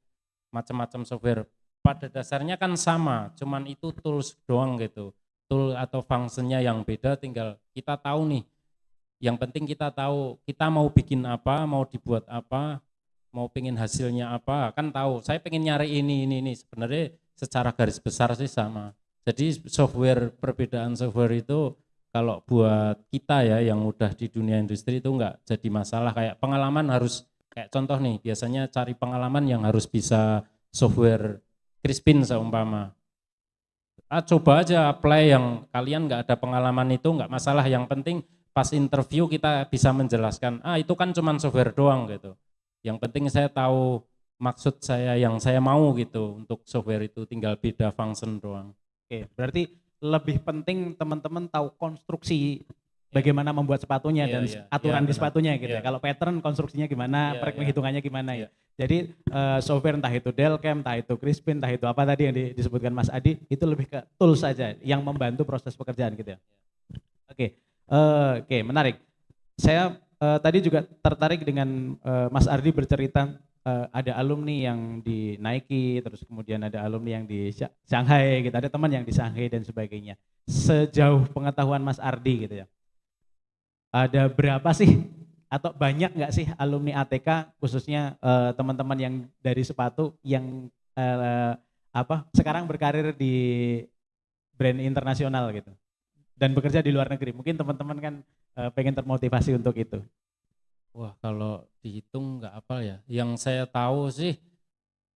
S2: macam-macam software. Pada dasarnya kan sama, cuman itu tools doang gitu. Tool atau fungsinya yang beda, tinggal kita tahu nih. Yang penting kita tahu kita mau bikin apa, mau dibuat apa, mau pengen hasilnya apa, kan tahu. Saya pengen nyari ini. Sebenarnya secara garis besar sih sama. Jadi software, perbedaan software itu kalau buat kita ya yang udah di dunia industri itu enggak jadi masalah. Kayak pengalaman harus, kayak contoh nih, biasanya cari pengalaman yang harus bisa software Crispin seumpama. Coba aja apply yang kalian enggak ada pengalaman itu enggak masalah, yang penting pas interview kita bisa menjelaskan, itu kan cuman software doang gitu. Yang penting saya tahu maksud saya yang saya mau gitu untuk software itu, tinggal beda function doang.
S1: Oke, berarti lebih penting teman-teman tahu konstruksi bagaimana membuat sepatunya dan aturan di sepatunya gitu ya. Kalau pattern konstruksinya gimana, perhitungannya gimana ya. Jadi software entah itu Delcam, entah itu Crispin, entah itu apa tadi yang disebutkan Mas Adi, itu lebih ke tools saja yang membantu proses pekerjaan gitu ya. Oke, menarik. Saya tadi juga tertarik dengan Mas Ardi bercerita ada alumni yang di Nike, terus kemudian ada alumni yang di Shanghai, gitu. Ada teman yang di Shanghai dan sebagainya. Sejauh pengetahuan Mas Ardi gitu ya, ada berapa sih atau banyak nggak sih alumni ATK khususnya teman-teman yang dari sepatu yang sekarang berkarir di brand internasional gitu dan bekerja di luar negeri? Mungkin teman-teman kan pengen termotivasi untuk itu.
S2: Wah, kalau dihitung nggak apa ya. Yang saya tahu sih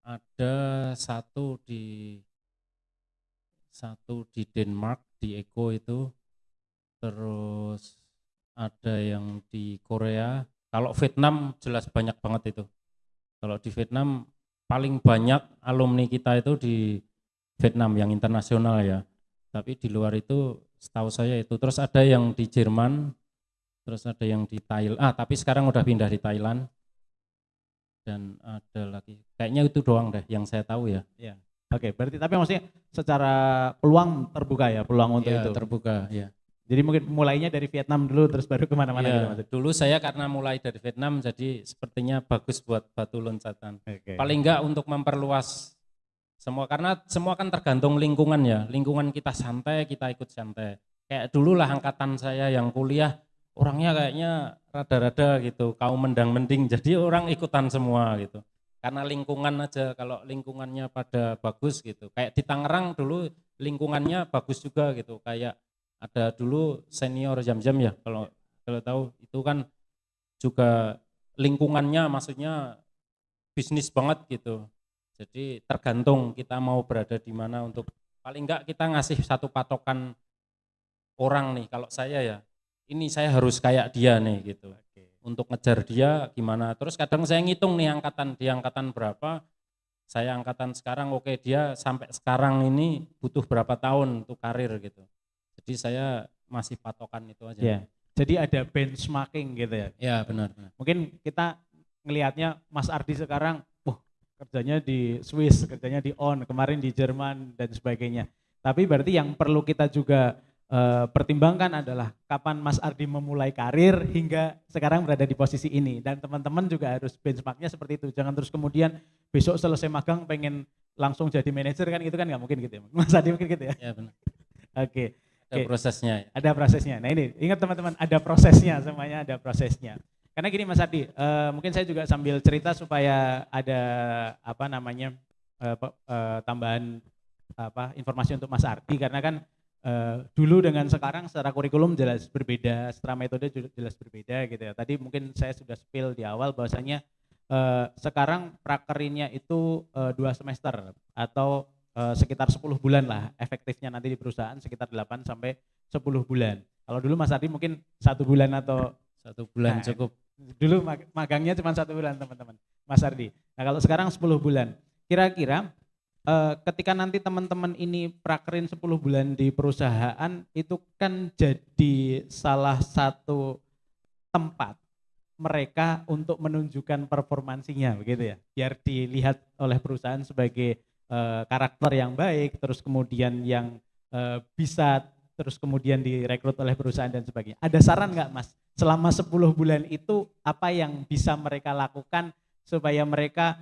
S2: ada satu di Denmark, di Eko itu. Terus ada yang di Korea. Kalau Vietnam jelas banyak banget itu. Kalau di Vietnam paling banyak alumni kita itu di Vietnam yang internasional ya. Tapi di luar itu setahu saya itu. Terus ada yang di Jerman. Terus ada yang di Thailand, tapi sekarang udah pindah di Thailand. Dan ada lagi, kayaknya itu doang deh yang saya tahu ya.
S1: Iya. Oke, berarti tapi maksudnya secara peluang terbuka ya, peluang untuk itu.
S2: Terbuka, ya.
S1: Jadi mungkin mulainya dari Vietnam dulu terus baru kemana-mana gitu Mas.
S2: Dulu saya karena mulai dari Vietnam jadi sepertinya bagus buat batu loncatan.
S1: Okay.
S2: Paling enggak untuk memperluas semua, karena semua kan tergantung lingkungan ya. Lingkungan kita santai, kita ikut santai. Kayak dulu lah angkatan saya yang kuliah, orangnya kayaknya rada-rada gitu, kaum mendang-mending, jadi orang ikutan semua gitu. Karena lingkungan aja, kalau lingkungannya pada bagus gitu. Kayak di Tangerang dulu lingkungannya bagus juga gitu. Kayak ada dulu senior jam-jam ya, kalau tahu itu kan juga lingkungannya maksudnya bisnis banget gitu. Jadi tergantung kita mau berada di mana untuk paling enggak kita ngasih satu patokan orang nih. Kalau saya ya, ini saya harus kayak dia nih gitu. Untuk ngejar dia gimana. Terus kadang saya ngitung nih dia angkatan berapa, saya angkatan sekarang, oke dia sampai sekarang ini butuh berapa tahun untuk karir gitu. Jadi saya masih patokan itu aja.
S1: Ya. Jadi ada benchmarking gitu ya.
S2: Ya benar.
S1: Mungkin kita ngelihatnya Mas Ardi sekarang, kerjanya di Swiss, kerjanya di On, kemarin di Jerman dan sebagainya. Tapi berarti yang perlu kita juga pertimbangkan adalah kapan Mas Ardi memulai karir hingga sekarang berada di posisi ini. Dan teman-teman juga harus benchmarknya seperti itu. Jangan terus kemudian besok selesai magang pengen langsung jadi manajer kan, itu kan nggak mungkin gitu ya. Mas Ardi mungkin gitu ya?
S2: Ya benar.
S1: Oke.
S2: Ada prosesnya. Ya.
S1: Ada prosesnya. Nah ini ingat teman-teman, ada prosesnya, semuanya ada prosesnya. Karena gini Mas Ardi, mungkin saya juga sambil cerita supaya ada tambahan informasi untuk Mas Ardi, karena kan dulu dengan sekarang secara kurikulum jelas berbeda, secara metode jelas berbeda gitu ya. Tadi mungkin saya sudah spill di awal bahwasanya sekarang prakerinnya itu 2 semester atau sekitar 10 bulan lah efektifnya nanti di perusahaan, sekitar 8 sampai 10 bulan. Kalau dulu Mas Ardi mungkin 1 bulan atau
S2: 1 bulan cukup.
S1: Dulu magangnya cuma 1 bulan teman-teman, Mas Ardi. Nah kalau sekarang 10 bulan, kira-kira ketika nanti teman-teman ini prakerin 10 bulan di perusahaan, itu kan jadi salah satu tempat mereka untuk menunjukkan performansinya begitu ya, biar dilihat oleh perusahaan sebagai karakter yang baik, terus kemudian yang bisa terus kemudian direkrut oleh perusahaan dan sebagainya. Ada saran nggak Mas, selama 10 bulan itu apa yang bisa mereka lakukan supaya mereka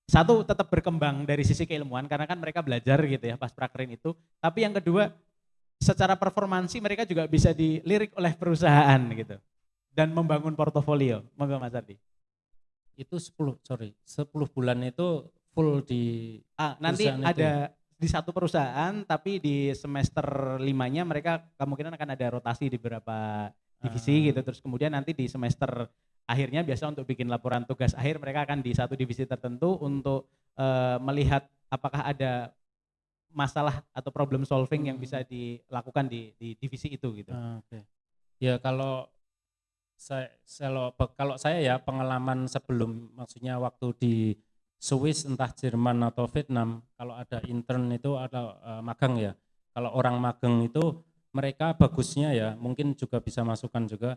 S1: satu tetap berkembang dari sisi keilmuan, karena kan mereka belajar gitu ya pas prakerin itu, tapi yang kedua secara performansi mereka juga bisa dilirik oleh perusahaan gitu dan membangun portofolio. Monggo Mas Ardi.
S2: Itu 10 bulan itu full di
S1: nanti
S2: perusahaan
S1: ada
S2: itu.
S1: Di satu perusahaan, tapi di semester 5-nya mereka kemungkinan akan ada rotasi di beberapa divisi gitu. Terus kemudian nanti di semester akhirnya biasa untuk bikin laporan tugas akhir mereka akan di satu divisi tertentu untuk melihat apakah ada masalah atau problem solving yang bisa dilakukan di divisi itu gitu.
S2: Oke. Ya kalau saya ya pengalaman sebelum, maksudnya waktu di Swiss entah Jerman atau Vietnam, kalau ada intern itu ada magang ya. Kalau orang magang itu mereka bagusnya ya, mungkin juga bisa masukkan juga.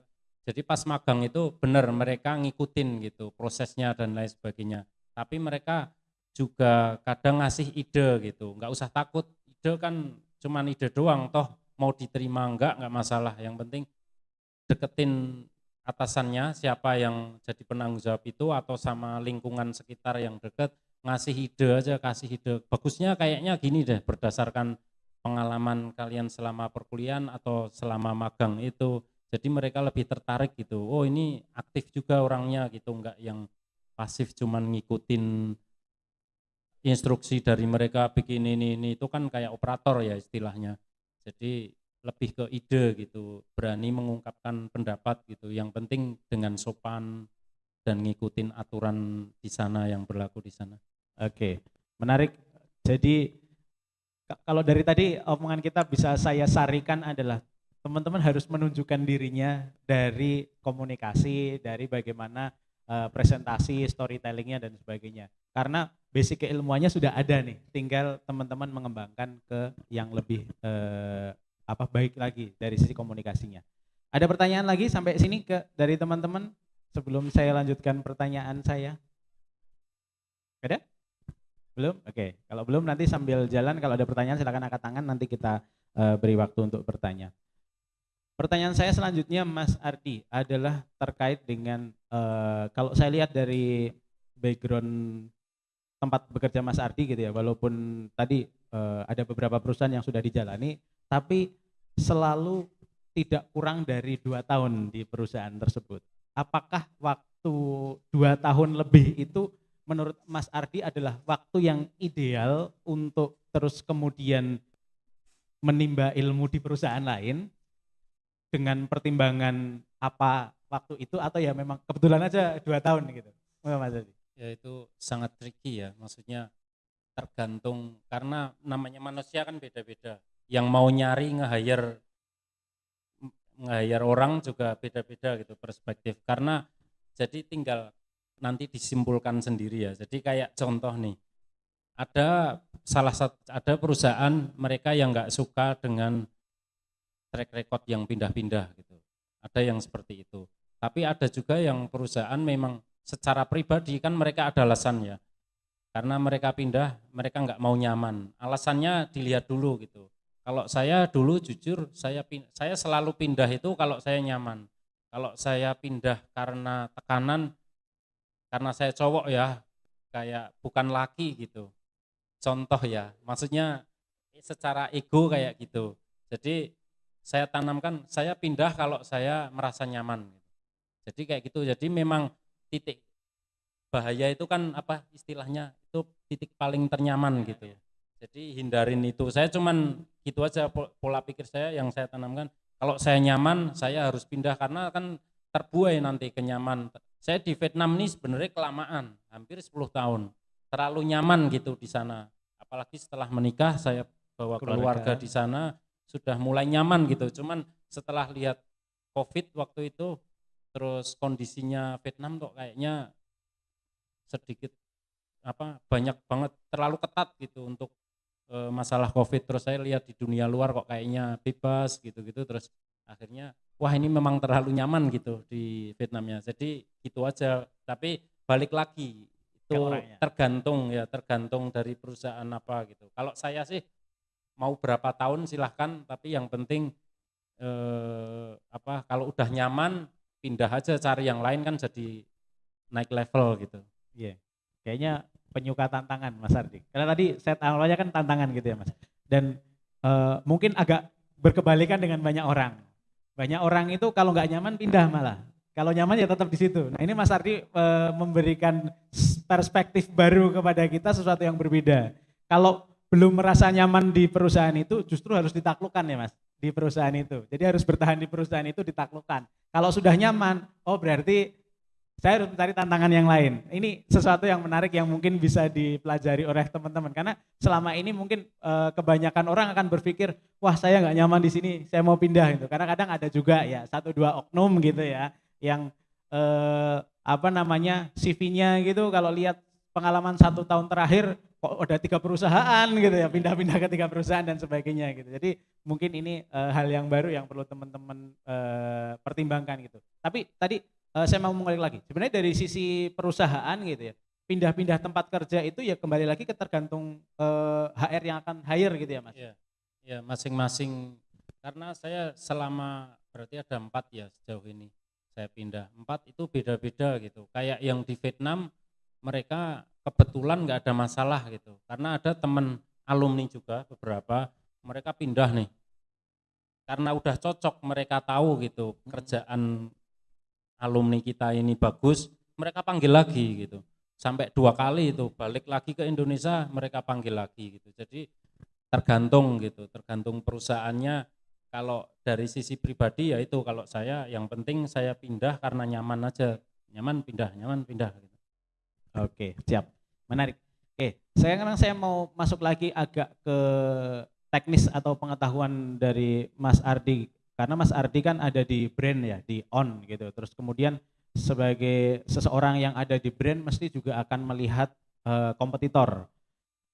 S2: Jadi pas magang itu benar mereka ngikutin gitu prosesnya dan lain sebagainya. Tapi mereka juga kadang ngasih ide gitu, nggak usah takut. Ide kan cuman ide doang, toh mau diterima enggak masalah. Yang penting deketin atasannya siapa yang jadi penanggung jawab itu, atau sama lingkungan sekitar yang dekat, ngasih ide aja, kasih ide. Bagusnya kayaknya gini deh, berdasarkan pengalaman kalian selama perkuliahan atau selama magang itu, jadi mereka lebih tertarik gitu. Oh ini aktif juga orangnya gitu, enggak yang pasif cuman ngikutin instruksi dari mereka bikin ini itu kan kayak operator ya istilahnya. Jadi lebih ke ide gitu, berani mengungkapkan pendapat gitu. Yang penting dengan sopan dan ngikutin aturan di sana yang berlaku di sana.
S1: Oke, menarik. Jadi kalau dari tadi omongan kita bisa saya sarikan adalah teman-teman harus menunjukkan dirinya dari komunikasi, dari bagaimana presentasi, storytellingnya dan sebagainya. Karena basic keilmuannya sudah ada nih, tinggal teman-teman mengembangkan ke yang lebih baik lagi dari sisi komunikasinya. Ada pertanyaan lagi sampai sini dari teman-teman sebelum saya lanjutkan pertanyaan saya? Ada? Belum? Oke. Kalau belum nanti sambil jalan kalau ada pertanyaan silakan angkat tangan, nanti kita beri waktu untuk bertanya. Pertanyaan saya selanjutnya Mas Ardi adalah terkait dengan kalau saya lihat dari background tempat bekerja Mas Ardi gitu ya, walaupun tadi ada beberapa perusahaan yang sudah dijalani, tapi selalu tidak kurang dari 2 tahun di perusahaan tersebut. Apakah waktu 2 tahun lebih itu menurut Mas Ardi adalah waktu yang ideal untuk terus kemudian menimba ilmu di perusahaan lain dengan pertimbangan apa waktu itu, atau ya memang kebetulan aja 2 tahun gitu? Mas Ardi.
S2: Ya itu sangat tricky ya, maksudnya tergantung karena namanya manusia kan beda-beda. Yang mau nyari nge-hire orang juga beda-beda gitu perspektif. Karena jadi tinggal nanti disimpulkan sendiri ya. Jadi kayak contoh nih, ada ada perusahaan mereka yang nggak suka dengan track record yang pindah-pindah gitu. Ada yang seperti itu. Tapi ada juga yang perusahaan memang secara pribadi kan mereka ada alasannya. Karena mereka pindah, mereka nggak mau nyaman. Alasannya dilihat dulu gitu. Kalau saya dulu jujur, saya selalu pindah itu kalau saya nyaman. Kalau saya pindah karena tekanan, karena saya cowok ya, kayak bukan laki gitu. Contoh ya, maksudnya secara ego kayak gitu. Jadi saya tanamkan, saya pindah kalau saya merasa nyaman. Jadi kayak gitu. Jadi memang titik bahaya itu kan apa istilahnya, itu titik paling ternyaman gitu ya. Jadi hindarin itu. Saya cuman gitu aja pola pikir saya yang saya tanamkan. Kalau saya nyaman, saya harus pindah karena kan terbuai nanti kenyaman. Saya di Vietnam ini sebenarnya kelamaan, hampir 10 tahun. Terlalu nyaman gitu di sana. Apalagi setelah menikah, saya bawa keluarga di sana sudah mulai nyaman gitu. Cuman setelah lihat Covid waktu itu, terus kondisinya Vietnam kok kayaknya sedikit banyak banget terlalu ketat gitu untuk masalah Covid. Terus saya lihat di dunia luar kok kayaknya bebas gitu-gitu, terus akhirnya wah ini memang terlalu nyaman gitu di Vietnamnya. Jadi gitu aja. Tapi balik lagi itu tergantung dari perusahaan apa gitu. Kalau saya sih mau berapa tahun silahkan, tapi yang penting kalau udah nyaman pindah aja, cari yang lain kan jadi naik level gitu.
S1: Iya. Kayaknya penyuka tantangan Mas Ardi. Karena tadi set awalnya kan tantangan gitu ya Mas. Dan mungkin agak berkebalikan dengan banyak orang. Banyak orang itu kalau nggak nyaman pindah malah. Kalau nyaman ya tetap di situ. Nah ini Mas Ardi memberikan perspektif baru kepada kita, sesuatu yang berbeda. Kalau belum merasa nyaman di perusahaan itu justru harus ditaklukkan ya Mas, di perusahaan itu. Jadi harus bertahan di perusahaan itu, ditaklukkan. Kalau sudah nyaman, oh berarti saya harus mencari tantangan yang lain. Ini sesuatu yang menarik yang mungkin bisa dipelajari oleh teman-teman. Karena selama ini mungkin kebanyakan orang akan berpikir, wah saya nggak nyaman di sini, saya mau pindah gitu. Karena kadang ada juga ya 1-2 oknum gitu ya, yang CV-nya gitu kalau lihat pengalaman 1 tahun terakhir kok ada 3 perusahaan gitu ya, pindah-pindah ke 3 perusahaan dan sebagainya gitu. Jadi mungkin ini hal yang baru yang perlu teman-teman pertimbangkan gitu. Tapi tadi saya mau mengulik lagi, sebenarnya dari sisi perusahaan gitu ya, pindah-pindah tempat kerja itu ya kembali lagi ke tergantung HR yang akan hire gitu ya Mas?
S2: Ya masing-masing, karena saya selama berarti ada 4 ya sejauh ini saya pindah, 4 itu beda-beda gitu. Kayak yang di Vietnam mereka kebetulan nggak ada masalah gitu, karena ada teman alumni juga beberapa, mereka pindah nih, karena udah cocok, mereka tahu gitu kerjaan alumni kita ini bagus, mereka panggil lagi gitu. Sampai 2 kali itu balik lagi ke Indonesia, mereka panggil lagi gitu. Jadi tergantung gitu, tergantung perusahaannya. Kalau dari sisi pribadi ya itu, kalau saya yang penting saya pindah karena nyaman aja, nyaman pindah gitu.
S1: Oke, siap, menarik. Oke, sekarang saya mau masuk lagi agak ke teknis atau pengetahuan dari Mas Ardi. Karena Mas Ardi kan ada di brand ya, di On gitu. Terus kemudian sebagai seseorang yang ada di brand mesti juga akan melihat kompetitor.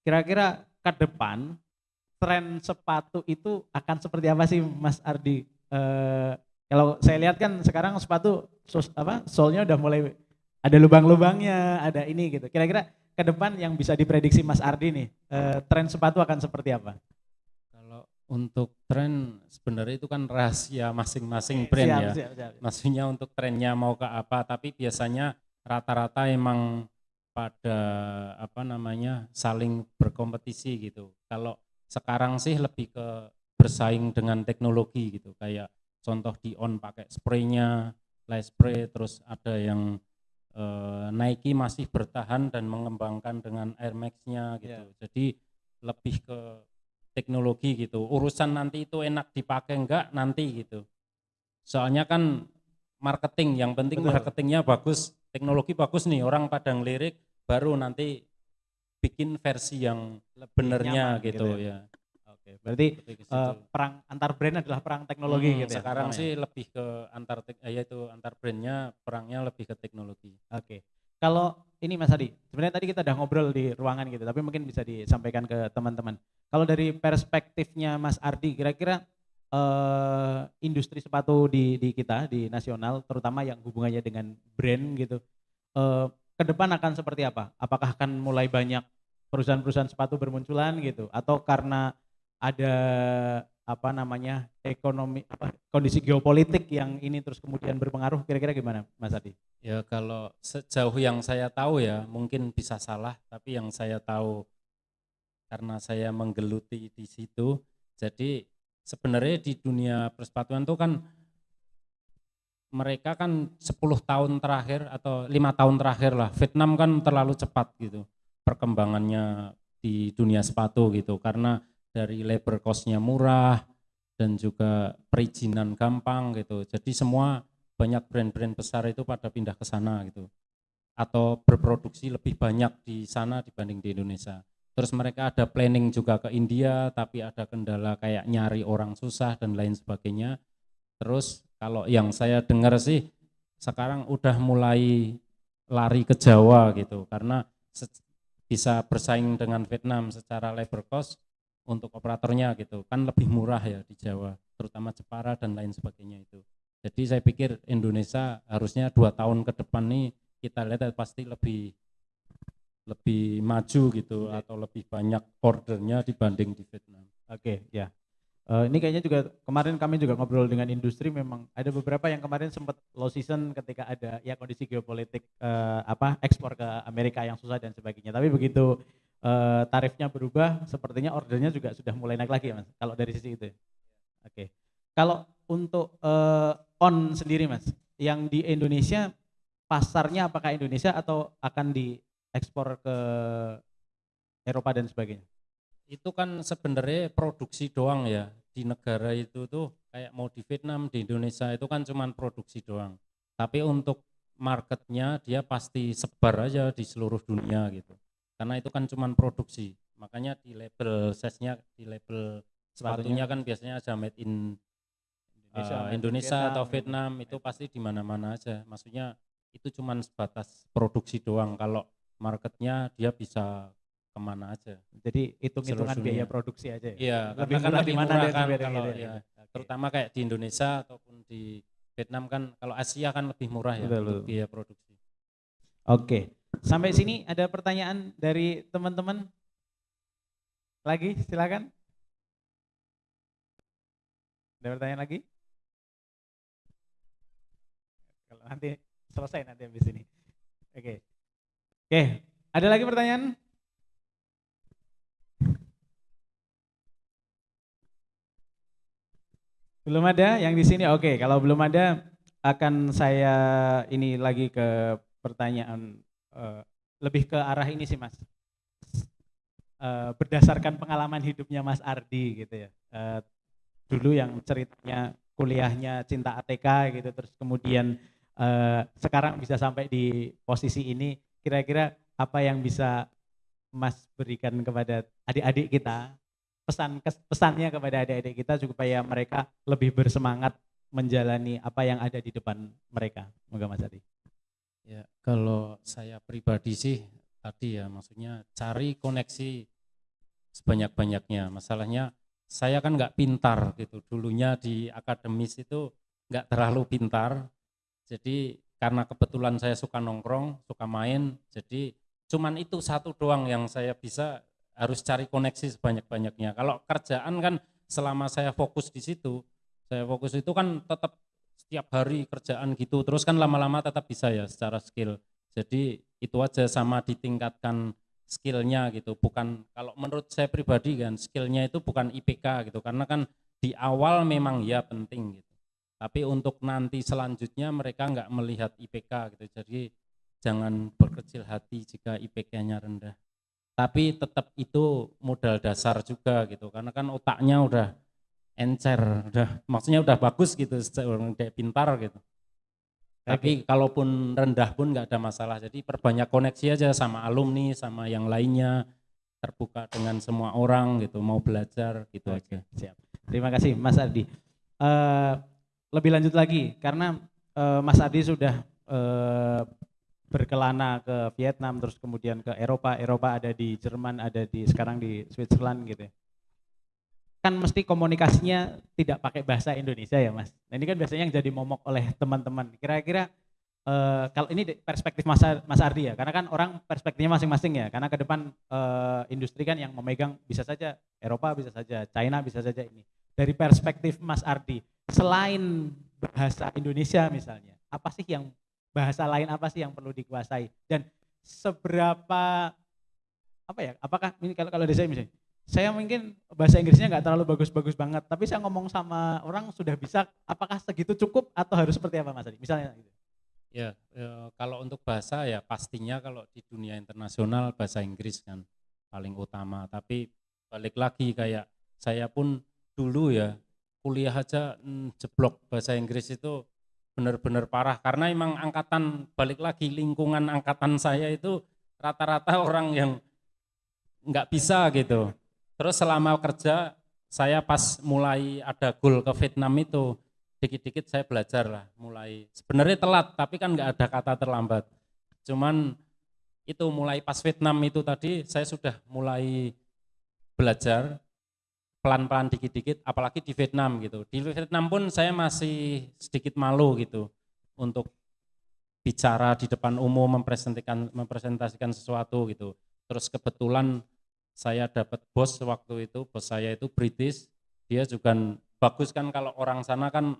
S1: Kira-kira ke depan tren sepatu itu akan seperti apa sih Mas Ardi? Kalau saya lihat kan sekarang sepatu solnya udah mulai ada lubang-lubangnya, ada ini gitu. Kira-kira ke depan yang bisa diprediksi Mas Ardi nih, tren sepatu akan seperti apa?
S2: Untuk tren sebenarnya itu kan rahasia masing-masing brand siap. Maksudnya untuk trennya mau ke apa, tapi biasanya rata-rata emang pada saling berkompetisi gitu. Kalau sekarang sih lebih ke bersaing dengan teknologi gitu, kayak contoh Dion pakai spraynya, light spray, terus ada yang Nike masih bertahan dan mengembangkan dengan Air Max-nya gitu. Jadi lebih ke teknologi gitu. Urusan nanti itu enak dipakai enggak nanti gitu. Soalnya kan marketing, yang penting
S1: Betul.
S2: marketingnya bagus, teknologi bagus nih, orang pada ngelirik, baru nanti bikin versi yang
S1: Lebih
S2: benernya
S1: nyaman
S2: gitu ya.
S1: Oke, berarti
S2: Lebih ke situ.
S1: perang antar brand adalah perang teknologi gitu ya.
S2: Sekarang
S1: pertama ya?
S2: sih lebih ke yaitu antar brandnya, perangnya lebih ke teknologi.
S1: Oke. Kalau ini Mas Adi, sebenarnya tadi kita udah ngobrol di ruangan gitu, tapi mungkin bisa disampaikan ke teman-teman. Kalau dari perspektifnya Mas Ardi, kira-kira industri sepatu di kita di nasional, terutama yang hubungannya dengan brand gitu, ke depan akan seperti apa? Apakah akan mulai banyak perusahaan-perusahaan sepatu bermunculan gitu, atau karena ada apa namanya kondisi geopolitik yang ini terus kemudian berpengaruh, kira-kira gimana Mas Adi?
S2: Ya kalau sejauh yang saya tahu ya, mungkin bisa salah, tapi yang saya tahu karena saya menggeluti di situ, jadi sebenarnya di dunia persepatuan itu kan mereka kan 10 tahun terakhir atau 5 tahun terakhir lah, Vietnam kan terlalu cepat gitu perkembangannya di dunia sepatu gitu, karena dari labor cost-nya murah dan juga perizinan gampang gitu. Jadi semua banyak brand-brand besar itu pada pindah ke sana gitu. Atau berproduksi lebih banyak di sana dibanding di Indonesia. Terus mereka ada planning juga ke India, tapi ada kendala kayak nyari orang susah dan lain sebagainya. Terus kalau yang saya dengar sih sekarang udah mulai lari ke Jawa gitu, karena bisa bersaing dengan Vietnam secara labor cost untuk operatornya gitu, kan lebih murah ya di Jawa, terutama Jepara dan lain sebagainya itu. Jadi saya pikir Indonesia harusnya 2 tahun ke depan nih kita lihat pasti lebih maju gitu, atau lebih banyak ordernya dibanding di Vietnam.
S1: Oke, ya. Ini kayaknya juga kemarin kami juga ngobrol dengan industri, memang ada beberapa yang kemarin sempat low season ketika ada ya kondisi geopolitik ekspor ke Amerika yang susah dan sebagainya. Tapi begitu tarifnya berubah, sepertinya ordernya juga sudah mulai naik lagi ya Mas. Kalau dari sisi itu. Oke. Kalau untuk on sendiri Mas, yang di Indonesia pasarnya apakah Indonesia atau akan diekspor ke Eropa dan sebagainya?
S2: Itu kan sebenarnya produksi doang ya, di negara itu tuh kayak mau di Vietnam, di Indonesia itu kan cuman produksi doang, tapi untuk marketnya dia pasti sebar aja di seluruh dunia gitu, karena itu kan cuman produksi. Makanya di label size-nya, di label sepatunya kan biasanya ada made in Indonesia atau Vietnam, itu pasti di mana-mana aja. Maksudnya itu cuman sebatas produksi doang, kalau marketnya dia bisa kemana aja.
S1: Jadi hitung-hitungan
S2: Seluruh
S1: biaya
S2: dunia.
S1: produksi aja ya?
S2: Iya,
S1: Lebih
S2: karena
S1: murah
S2: kan
S1: di
S2: lebih
S1: mana
S2: murah
S1: dan
S2: kan
S1: sebagainya
S2: kalau
S1: gitu
S2: ya,
S1: Oke.
S2: terutama kayak di Indonesia ataupun di Vietnam kan, kalau Asia kan lebih murah ya
S1: Betul,
S2: untuk
S1: betul.
S2: biaya produksi.
S1: Oke, sampai sini ada pertanyaan dari teman-teman? Lagi, silakan. Ada pertanyaan lagi? Kalau nanti selesai nanti habis ini. Oke. Oke, ada lagi pertanyaan? Belum ada yang di sini? Oke, kalau belum ada akan saya ini lagi ke pertanyaan lebih ke arah ini sih Mas. Berdasarkan pengalaman hidupnya Mas Ardi gitu ya. Dulu yang ceritanya kuliahnya cinta ATK gitu, terus kemudian sekarang bisa sampai di posisi ini, kira-kira apa yang bisa Mas berikan kepada adik-adik kita, pesannya kepada adik-adik kita supaya mereka lebih bersemangat menjalani apa yang ada di depan mereka. Moga Mas Adi.
S2: Ya, kalau saya pribadi sih tadi ya, maksudnya cari koneksi sebanyak-banyaknya. Masalahnya saya kan nggak pintar gitu, dulunya di akademis itu nggak terlalu pintar, jadi karena kebetulan saya suka nongkrong, suka main, jadi cuman itu satu doang yang saya bisa, harus cari koneksi sebanyak-banyaknya. Kalau kerjaan kan selama saya fokus di situ, saya fokus itu kan tetap setiap hari kerjaan gitu, terus kan lama-lama tetap bisa ya secara skill. Jadi itu aja, sama ditingkatkan skillnya gitu, bukan, kalau menurut saya pribadi kan skillnya itu bukan IPK gitu, karena kan di awal memang ya penting gitu, Tapi untuk nanti selanjutnya mereka nggak melihat IPK gitu. Jadi jangan berkecil hati jika IPK-nya rendah. Tapi tetap itu modal dasar juga gitu. Karena kan otaknya udah encer, maksudnya udah bagus gitu, orang kayak pintar gitu. Tapi kalaupun rendah pun nggak ada masalah. Jadi perbanyak koneksi aja sama alumni, sama yang lainnya, terbuka dengan semua orang gitu, mau belajar gitu aja.
S1: Siap. Terima kasih Mas Ardi. Lebih lanjut lagi, karena Mas Ardi sudah berkelana ke Vietnam, terus kemudian ke Eropa ada di Jerman, ada di sekarang di Switzerland gitu ya. Kan mesti komunikasinya tidak pakai bahasa Indonesia ya Mas. Nah ini kan biasanya yang jadi momok oleh teman-teman. Kira-kira kalau ini perspektif Mas Ardi ya, karena kan orang perspektifnya masing-masing ya. Karena ke depan industri kan yang memegang bisa saja Eropa, bisa saja China, bisa saja ini. Dari perspektif Mas Ardi, selain bahasa Indonesia misalnya, apa sih yang bahasa lain apa sih yang perlu dikuasai? Dan seberapa apa ya? Apakah ini kalau dari saya misalnya, saya mungkin bahasa Inggrisnya nggak terlalu bagus-bagus banget, tapi saya ngomong sama orang sudah bisa, apakah segitu cukup atau harus seperti apa Mas Adi? Misalnya gitu.
S2: Ya, kalau untuk bahasa ya pastinya kalau di dunia internasional bahasa Inggris kan paling utama. Tapi balik lagi kayak saya pun dulu ya kuliah aja jeblok bahasa Inggris itu benar-benar parah. Karena emang angkatan, balik lagi lingkungan angkatan saya itu rata-rata orang yang nggak bisa gitu. Terus selama kerja, saya pas mulai ada goal ke Vietnam itu, dikit-dikit saya belajar lah, mulai sebenarnya telat, tapi kan nggak ada kata terlambat. Cuman itu mulai pas Vietnam itu tadi, saya sudah mulai belajar pelan-pelan dikit-dikit, apalagi di Vietnam gitu. Di Vietnam pun saya masih sedikit malu gitu untuk bicara di depan umum, mempresentasikan sesuatu gitu. Terus kebetulan saya dapat bos waktu itu, bos saya itu British, dia juga bagus kan kalau orang sana kan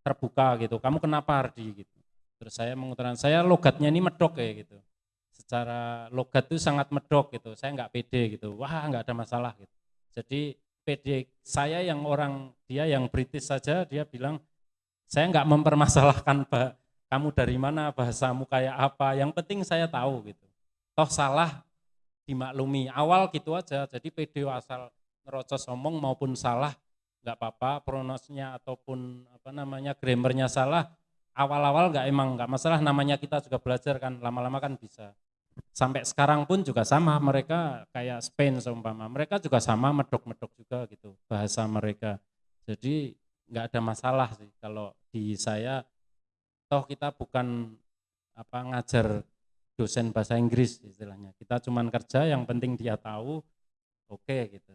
S2: terbuka gitu, kamu kenapa Ardi gitu. Terus saya mengutarakan, saya logatnya ini medok ya gitu, secara logat itu sangat medok gitu, saya nggak pede gitu, wah nggak ada masalah gitu. Jadi pede saya yang orang, dia yang British saja, dia bilang, saya nggak mempermasalahkan kamu dari mana, bahasamu kayak apa, yang penting saya tahu gitu, toh salah dimaklumi, awal gitu aja. Jadi pede asal ngerocos omong maupun salah nggak apa-apa, pronosnya ataupun apa namanya grammarnya salah, awal-awal nggak masalah, namanya kita juga belajar kan, lama-lama kan bisa. Sampai sekarang pun juga sama, mereka kayak Spain seumpama, mereka juga sama medok-medok juga gitu bahasa mereka. Jadi nggak ada masalah sih kalau di saya, toh kita bukan apa ngajar dosen bahasa Inggris istilahnya. Kita cuman kerja, yang penting dia tahu, oke gitu.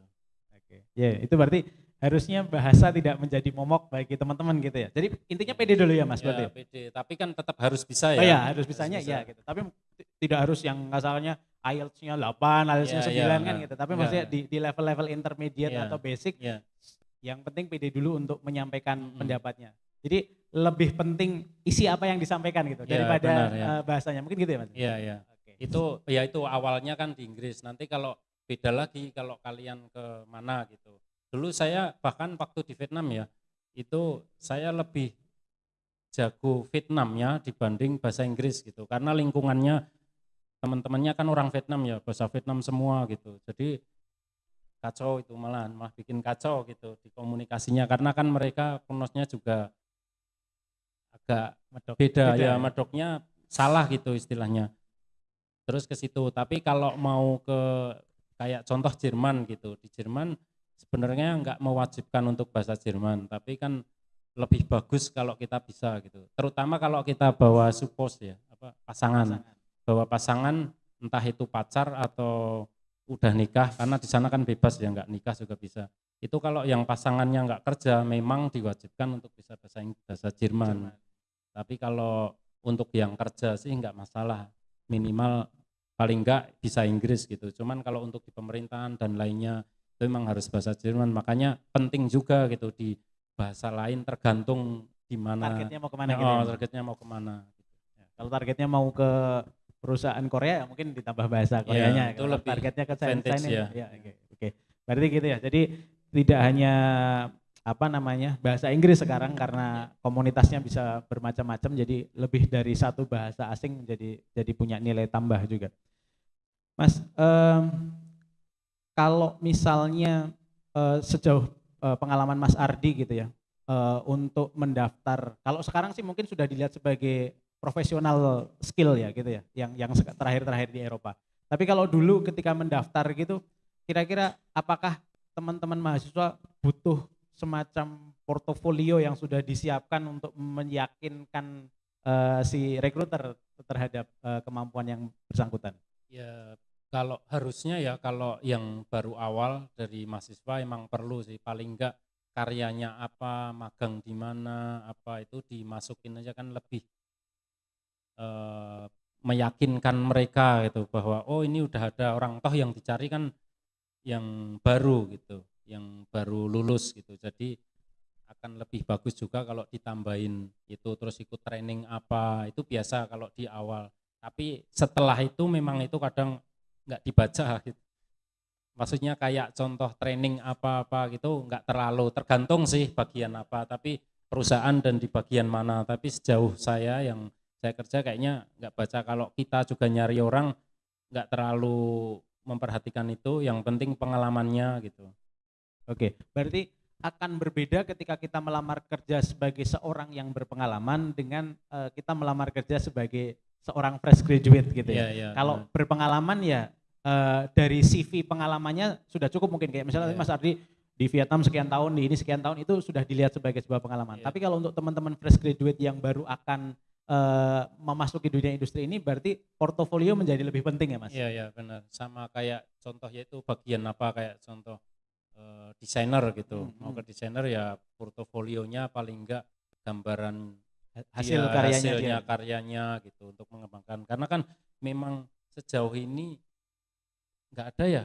S1: Oke. Ya, itu berarti harusnya bahasa tidak menjadi momok bagi teman-teman gitu ya. Jadi intinya pede dulu ya Mas, berarti.
S2: Ya, pede, tapi kan tetap harus bisa ya.
S1: Oh ya, harus bisanya ya gitu. Tapi tidak harus yang asalnya IELTS-nya 8, IELTS-nya 9 kan gitu. Tapi maksudnya di level-level intermediate atau basic, yang penting pede dulu untuk menyampaikan pendapatnya. Jadi lebih penting isi apa yang disampaikan gitu daripada benar, bahasanya, mungkin gitu ya Mas?
S2: Iya, iya. Okay. Itu awalnya kan di Inggris, nanti kalau beda lagi kalau kalian ke mana gitu. Dulu saya bahkan waktu di Vietnam ya, itu saya lebih jago Vietnamnya dibanding bahasa Inggris gitu, karena lingkungannya teman-temannya kan orang Vietnam ya, bahasa Vietnam semua gitu. Jadi kacau itu, malah bikin kacau gitu di komunikasinya, karena kan mereka pronosnya juga agak beda ya, medoknya salah gitu istilahnya. Terus ke situ, tapi kalau mau ke kayak contoh Jerman gitu, di Jerman sebenarnya nggak mewajibkan untuk bahasa Jerman, tapi kan lebih bagus kalau kita bisa gitu. Terutama kalau kita bawa suppose ya, pasangan. Bawa pasangan entah itu pacar atau udah nikah, karena di sana kan bebas ya, nggak nikah juga bisa. Itu kalau yang pasangannya nggak kerja memang diwajibkan untuk bisa bahasa Jerman. Tapi kalau untuk yang kerja sih nggak masalah, minimal paling nggak bisa Inggris gitu. Cuman kalau untuk di pemerintahan dan lainnya itu memang harus bahasa Jerman. Makanya penting juga gitu di bahasa lain, tergantung di mana
S1: targetnya mau kemana gitu.
S2: Targetnya mau kemana.
S1: Ya, kalau targetnya mau ke perusahaan Korea ya mungkin ditambah bahasa Koreanya.
S2: Ya, itu lebih
S1: targetnya ke China
S2: ya.
S1: Ya, oke. Berarti gitu ya. Jadi tidak hanya apa namanya bahasa Inggris sekarang karena komunitasnya bisa bermacam-macam, jadi lebih dari satu bahasa asing jadi punya nilai tambah juga. Mas, kalau misalnya sejauh pengalaman Mas Ardi gitu ya, untuk mendaftar, kalau sekarang sih mungkin sudah dilihat sebagai profesional skill ya gitu ya, yang terakhir-terakhir di Eropa. Tapi kalau dulu ketika mendaftar gitu, kira-kira apakah teman-teman mahasiswa butuh semacam portofolio yang sudah disiapkan untuk meyakinkan si rekruter terhadap kemampuan yang bersangkutan?
S2: Ya kalau harusnya ya, kalau yang baru awal dari mahasiswa emang perlu sih, paling enggak karyanya apa, magang di mana, apa itu dimasukin aja kan lebih meyakinkan mereka gitu bahwa oh ini udah ada orang, toh yang dicari kan yang baru gitu, yang baru lulus gitu. Jadi akan lebih bagus juga kalau ditambahin itu, terus ikut training apa, itu biasa kalau di awal. Tapi setelah itu memang itu kadang nggak dibaca gitu. Maksudnya kayak contoh training apa-apa gitu nggak terlalu, tergantung sih bagian apa, tapi perusahaan dan di bagian mana. Tapi sejauh saya yang saya kerja kayaknya nggak baca, kalau kita juga nyari orang nggak terlalu memperhatikan itu, yang penting pengalamannya gitu.
S1: Oke, berarti akan berbeda ketika kita melamar kerja sebagai seorang yang berpengalaman dengan kita melamar kerja sebagai seorang fresh graduate gitu ya.
S2: Ya,
S1: Kalau berpengalaman ya dari CV pengalamannya sudah cukup mungkin, kayak misalnya Mas Ardi di Vietnam sekian tahun, di ini sekian tahun, itu sudah dilihat sebagai sebuah pengalaman. Tapi kalau untuk teman-teman fresh graduate yang baru akan memasuki dunia industri ini, berarti portofolio menjadi lebih penting ya Mas?
S2: Iya benar, sama kayak contoh yaitu bagian apa, kayak contoh desainer gitu, mau ke desainer ya portofolionya paling enggak gambaran
S1: Hasil
S2: karyanya gitu untuk mengembangkan, karena kan memang sejauh ini nggak ada ya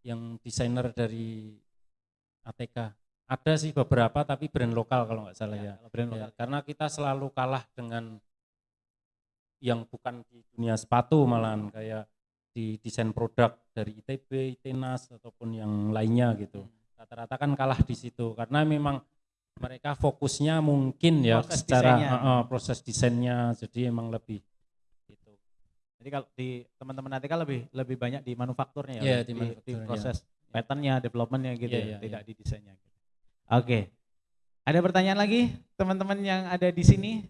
S2: yang desainer dari ATK. Ada sih beberapa tapi brand lokal kalau nggak salah ya.
S1: Brand lokal.
S2: Karena kita selalu kalah dengan yang bukan di dunia sepatu, malahan kayak di desain produk dari ITB, ITENAS ataupun yang lainnya gitu. Rata-rata kan kalah di situ karena memang mereka fokusnya mungkin ya
S1: proses
S2: secara
S1: desainnya.
S2: proses desainnya, jadi emang lebih gitu.
S1: Jadi kalau di teman-teman ATK lebih banyak di manufakturnya ya,
S2: Iya,
S1: di
S2: manufaktur,
S1: proses patternnya, developmentnya gitu ya,
S2: Iya,
S1: tidak di desainnya. Oke, ada pertanyaan lagi teman-teman yang ada di sini?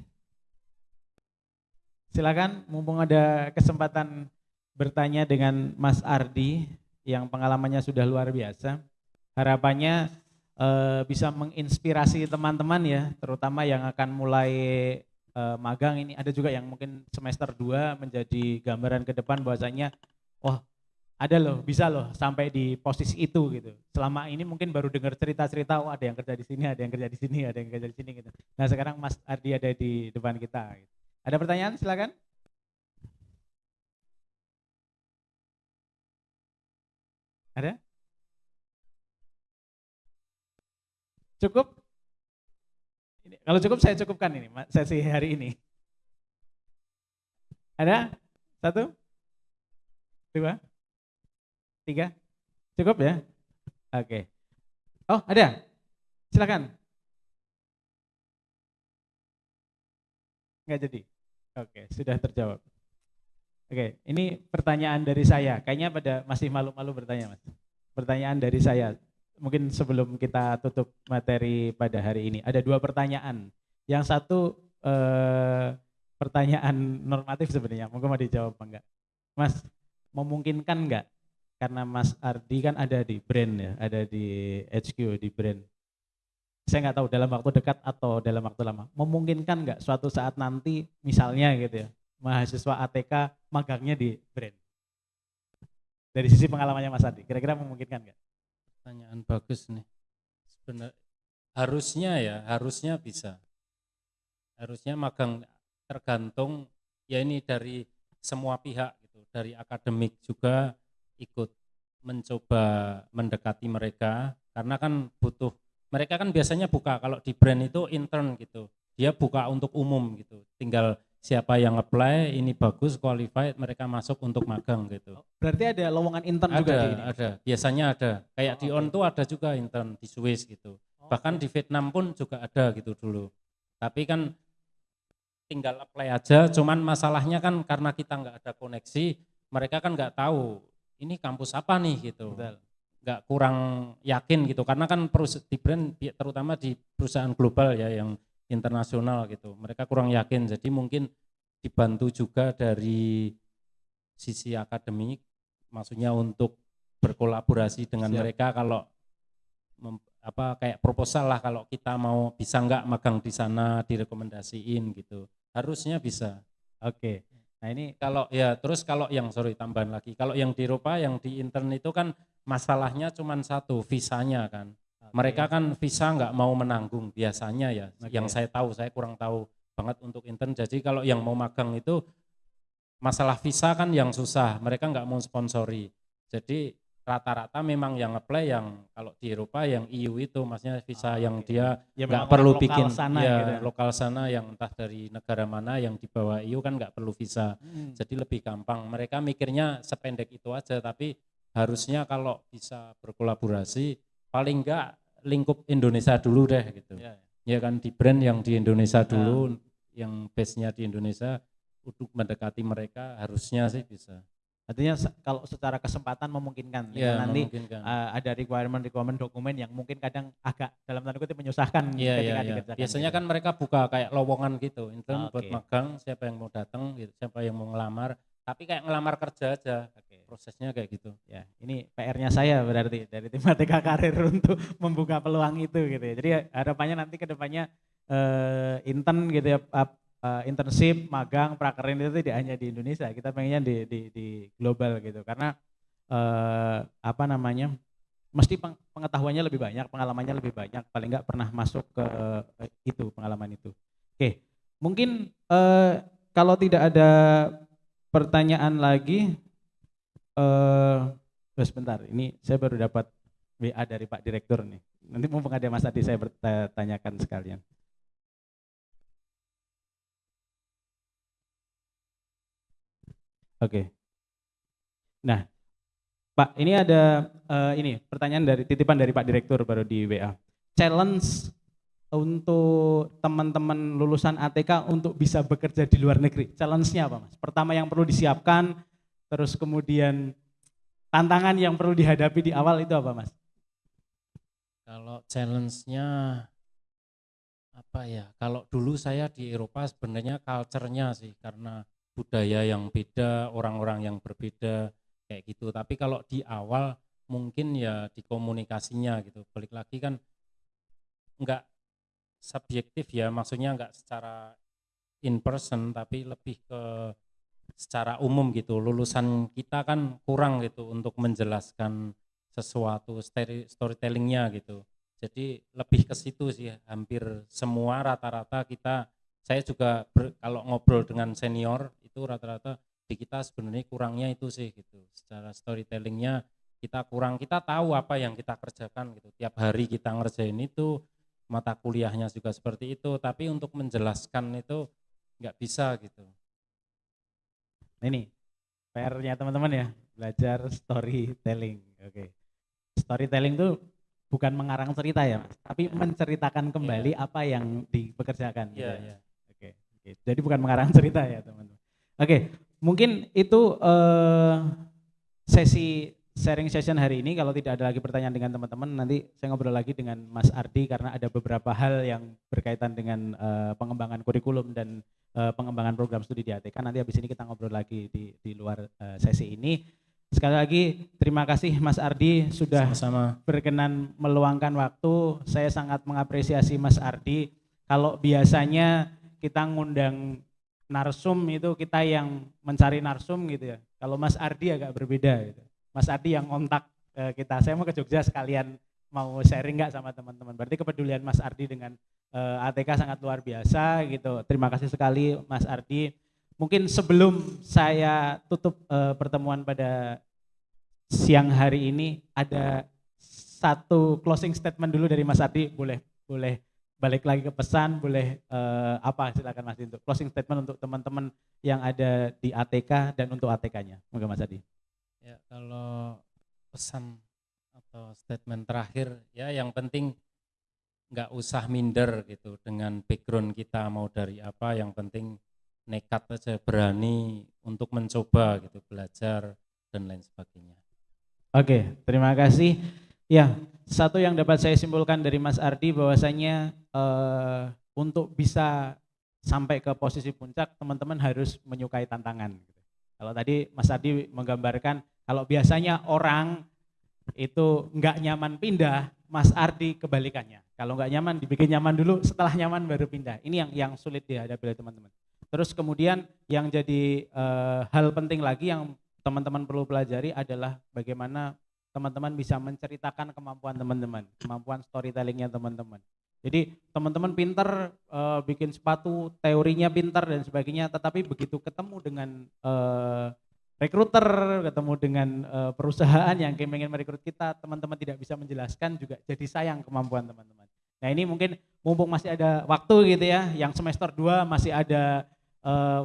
S1: Silakan, mumpung ada kesempatan bertanya dengan Mas Ardi yang pengalamannya sudah luar biasa. Harapannya bisa menginspirasi teman-teman ya, terutama yang akan mulai magang ini. Ada juga yang mungkin semester 2 menjadi gambaran ke depan bahwasanya oh ada loh, bisa loh sampai di posisi itu gitu. Selama ini mungkin baru dengar cerita-cerita, oh ada yang kerja di sini, ada yang kerja di sini, ada yang kerja di sini gitu. Nah sekarang Mas Ardi ada di depan kita gitu. Ada pertanyaan, silakan. Ada? Cukup? Kalau cukup saya cukupkan ini sesi hari ini. Ada? 1? 2? 3? Cukup ya? Oke. Oh ada? Silakan. Enggak jadi? Oke, sudah terjawab. Oke, ini pertanyaan dari saya. Kayaknya masih malu-malu bertanya Mas. Pertanyaan dari saya. Mungkin sebelum kita tutup materi pada hari ini. Ada 2 pertanyaan. Yang satu pertanyaan normatif sebenarnya. Mungkin mau dijawab apa enggak. Mas, memungkinkan enggak? Karena Mas Ardi kan ada di brand ya, ada di HQ, di brand. Saya nggak tahu dalam waktu dekat atau dalam waktu lama. Memungkinkan nggak suatu saat nanti misalnya gitu ya, mahasiswa ATK magangnya di brand? Dari sisi pengalamannya Mas Ardi, kira-kira memungkinkan nggak?
S2: Pertanyaan bagus nih. Sebenarnya harusnya bisa. Harusnya magang, tergantung ya ini dari semua pihak gitu, dari akademik juga ikut mencoba mendekati mereka, karena kan mereka kan biasanya buka, kalau di brand itu intern gitu, dia buka untuk umum gitu, tinggal siapa yang apply, ini bagus, qualified, mereka masuk untuk magang gitu.
S1: Berarti ada lowongan intern juga di ini?
S2: Ada, biasanya ada, kayak di ON tuh ada juga intern di Swiss gitu. Bahkan di Vietnam pun juga ada gitu dulu. Tapi kan tinggal apply aja, cuman masalahnya kan karena kita nggak ada koneksi, mereka kan nggak tahu ini kampus apa nih gitu.
S1: Betul.
S2: Nggak kurang yakin gitu, karena kan di brand terutama di perusahaan global ya yang internasional gitu, mereka kurang yakin. Jadi mungkin dibantu juga dari sisi akademik, maksudnya untuk berkolaborasi dengan mereka kalau kayak proposal lah, kalau kita mau bisa nggak magang di sana direkomendasiin gitu, harusnya bisa.
S1: Oke. Nah ini
S2: kalau terus kalau yang tambahan lagi, kalau yang di Eropa yang di intern itu kan masalahnya cuma satu, visanya kan. Mereka kan visa nggak mau menanggung biasanya ya. Yang saya tahu, saya kurang tahu banget untuk intern. Jadi kalau yang mau magang itu masalah visa kan yang susah, mereka nggak mau sponsori. Jadi rata-rata memang yang apply yang kalau di Eropa yang EU itu, maksudnya visa yang dia nggak perlu bikin
S1: sana,
S2: lokal sana, yang entah dari negara mana yang di bawah EU kan nggak perlu visa. Jadi lebih gampang. Mereka mikirnya sependek itu aja, tapi harusnya kalau bisa berkolaborasi paling nggak lingkup Indonesia dulu deh gitu. Ya kan, di brand yang di Indonesia dulu, yang base-nya di Indonesia, untuk mendekati mereka harusnya sih bisa.
S1: Artinya kalau secara kesempatan memungkinkan, nanti ada requirement dokumen yang mungkin kadang agak dalam tanda kutip menyusahkan ketika dikerjakan.
S2: Biasanya
S1: gitu.
S2: kan mereka buka kayak lowongan gitu, intern buat magang, siapa yang mau datang, gitu, siapa yang mau ngelamar, tapi kayak ngelamar kerja aja, prosesnya kayak gitu.
S1: Ya, ini PR-nya saya berarti dari tim ATK Karir untuk membuka peluang itu gitu ya. Jadi harapannya nanti ke depannya intern gitu ya, internship, magang, prakerin itu tidak hanya di Indonesia, kita pengennya di global gitu, karena mesti pengetahuannya lebih banyak, pengalamannya lebih banyak, paling nggak pernah masuk ke itu pengalaman itu. Oke, mungkin kalau tidak ada pertanyaan lagi, sebentar, ini saya baru dapat WA dari Pak Direktur nih, nanti mumpung ada Mas Adi saya bertanyakan sekalian. Oke. Nah, Pak, ini ada pertanyaan titipan dari Pak Direktur baru di WA. Challenge untuk teman-teman lulusan ATK untuk bisa bekerja di luar negeri. Challenge-nya apa, Mas? Pertama yang perlu disiapkan, terus kemudian tantangan yang perlu dihadapi di awal itu apa, Mas?
S2: Kalau challenge-nya apa ya? Kalau dulu saya di Eropa sebenarnya culture-nya sih, karena budaya yang beda, orang-orang yang berbeda kayak gitu. Tapi kalau di awal mungkin ya di komunikasinya gitu. Balik lagi kan enggak subjektif ya, maksudnya enggak secara in person, tapi lebih ke secara umum gitu. Lulusan kita kan kurang gitu untuk menjelaskan sesuatu, storytellingnya gitu. Jadi lebih ke situ sih, hampir semua rata-rata saya juga kalau ngobrol dengan senior itu rata-rata di kita sebenarnya kurangnya itu sih gitu. Secara storytellingnya kita kurang, kita tahu apa yang kita kerjakan gitu. Tiap hari kita ngerjain itu, mata kuliahnya juga seperti itu, tapi untuk menjelaskan itu nggak bisa gitu.
S1: Ini PR-nya teman-teman ya, belajar storytelling. Oke. Storytelling itu bukan mengarang cerita ya, Mas, tapi menceritakan kembali apa yang dipekerjakan.
S2: Iya,
S1: gitu.
S2: iya.
S1: Oke. Jadi bukan mengarang cerita ya, teman-teman. Oke, mungkin itu sesi sharing session hari ini. Kalau tidak ada lagi pertanyaan dengan teman-teman, nanti saya ngobrol lagi dengan Mas Ardi karena ada beberapa hal yang berkaitan dengan pengembangan kurikulum dan pengembangan program studi di ATK. Nanti habis ini kita ngobrol lagi di luar sesi ini. Sekali lagi terima kasih Mas Ardi sudah
S2: Sama-sama
S1: berkenan meluangkan waktu. Saya sangat mengapresiasi Mas Ardi. Kalau biasanya kita ngundang narsum itu kita yang mencari narsum gitu ya. Kalau Mas Ardi agak berbeda gitu. Mas Ardi yang kontak kita. Saya mau ke Jogja sekalian mau sharing nggak sama teman-teman. Berarti kepedulian Mas Ardi dengan ATK sangat luar biasa gitu. Terima kasih sekali Mas Ardi. Mungkin sebelum saya tutup pertemuan pada siang hari ini, ada satu closing statement dulu dari Mas Ardi. Boleh balik lagi ke pesan, boleh silakan Mas, untuk closing statement untuk teman-teman yang ada di ATK dan untuk ATK-nya. Monggo Mas Ardi.
S2: Ya, kalau pesan atau statement terakhir ya, yang penting nggak usah minder gitu dengan background kita mau dari apa, yang penting nekat aja, berani untuk mencoba gitu, belajar dan lain sebagainya.
S1: Oke, terima kasih. Ya, satu yang dapat saya simpulkan dari Mas Ardi bahwasanya untuk bisa sampai ke posisi puncak, teman-teman harus menyukai tantangan. Kalau tadi Mas Ardi menggambarkan kalau biasanya orang itu nggak nyaman pindah, Mas Ardi kebalikannya. Kalau nggak nyaman dibikin nyaman dulu, setelah nyaman baru pindah. Ini yang sulit dihadapi oleh teman-teman. Terus kemudian yang jadi hal penting lagi yang teman-teman perlu pelajari adalah bagaimana teman-teman bisa menceritakan kemampuan teman-teman, kemampuan storytellingnya teman-teman. Jadi teman-teman pinter bikin sepatu, teorinya pinter dan sebagainya, tetapi begitu ketemu dengan recruiter, ketemu dengan perusahaan yang ingin merekrut kita, teman-teman tidak bisa menjelaskan, juga jadi sayang kemampuan teman-teman. Nah ini mungkin mumpung masih ada waktu gitu ya, yang semester 2 masih ada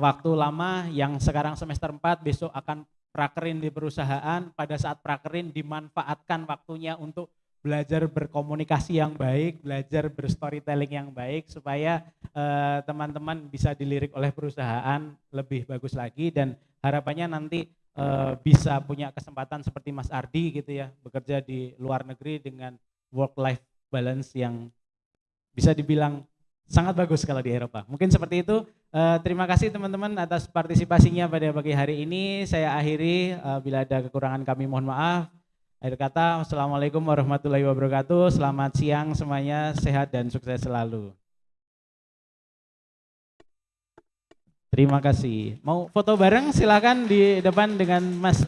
S1: waktu lama, yang sekarang semester 4 besok akan prakerin di perusahaan. Pada saat prakerin dimanfaatkan waktunya untuk belajar berkomunikasi yang baik, belajar berstorytelling yang baik supaya teman-teman bisa dilirik oleh perusahaan lebih bagus lagi, dan harapannya nanti bisa punya kesempatan seperti Mas Ardi gitu ya, bekerja di luar negeri dengan work life balance yang bisa dibilang sangat bagus kalau di Eropa. Mungkin seperti itu. Terima kasih teman-teman atas partisipasinya pada pagi hari ini. Saya akhiri, bila ada kekurangan kami mohon maaf. Akhir kata, wassalamualaikum warahmatullahi wabarakatuh. Selamat siang semuanya, sehat dan sukses selalu. Terima kasih. Mau foto bareng silakan di depan dengan Mas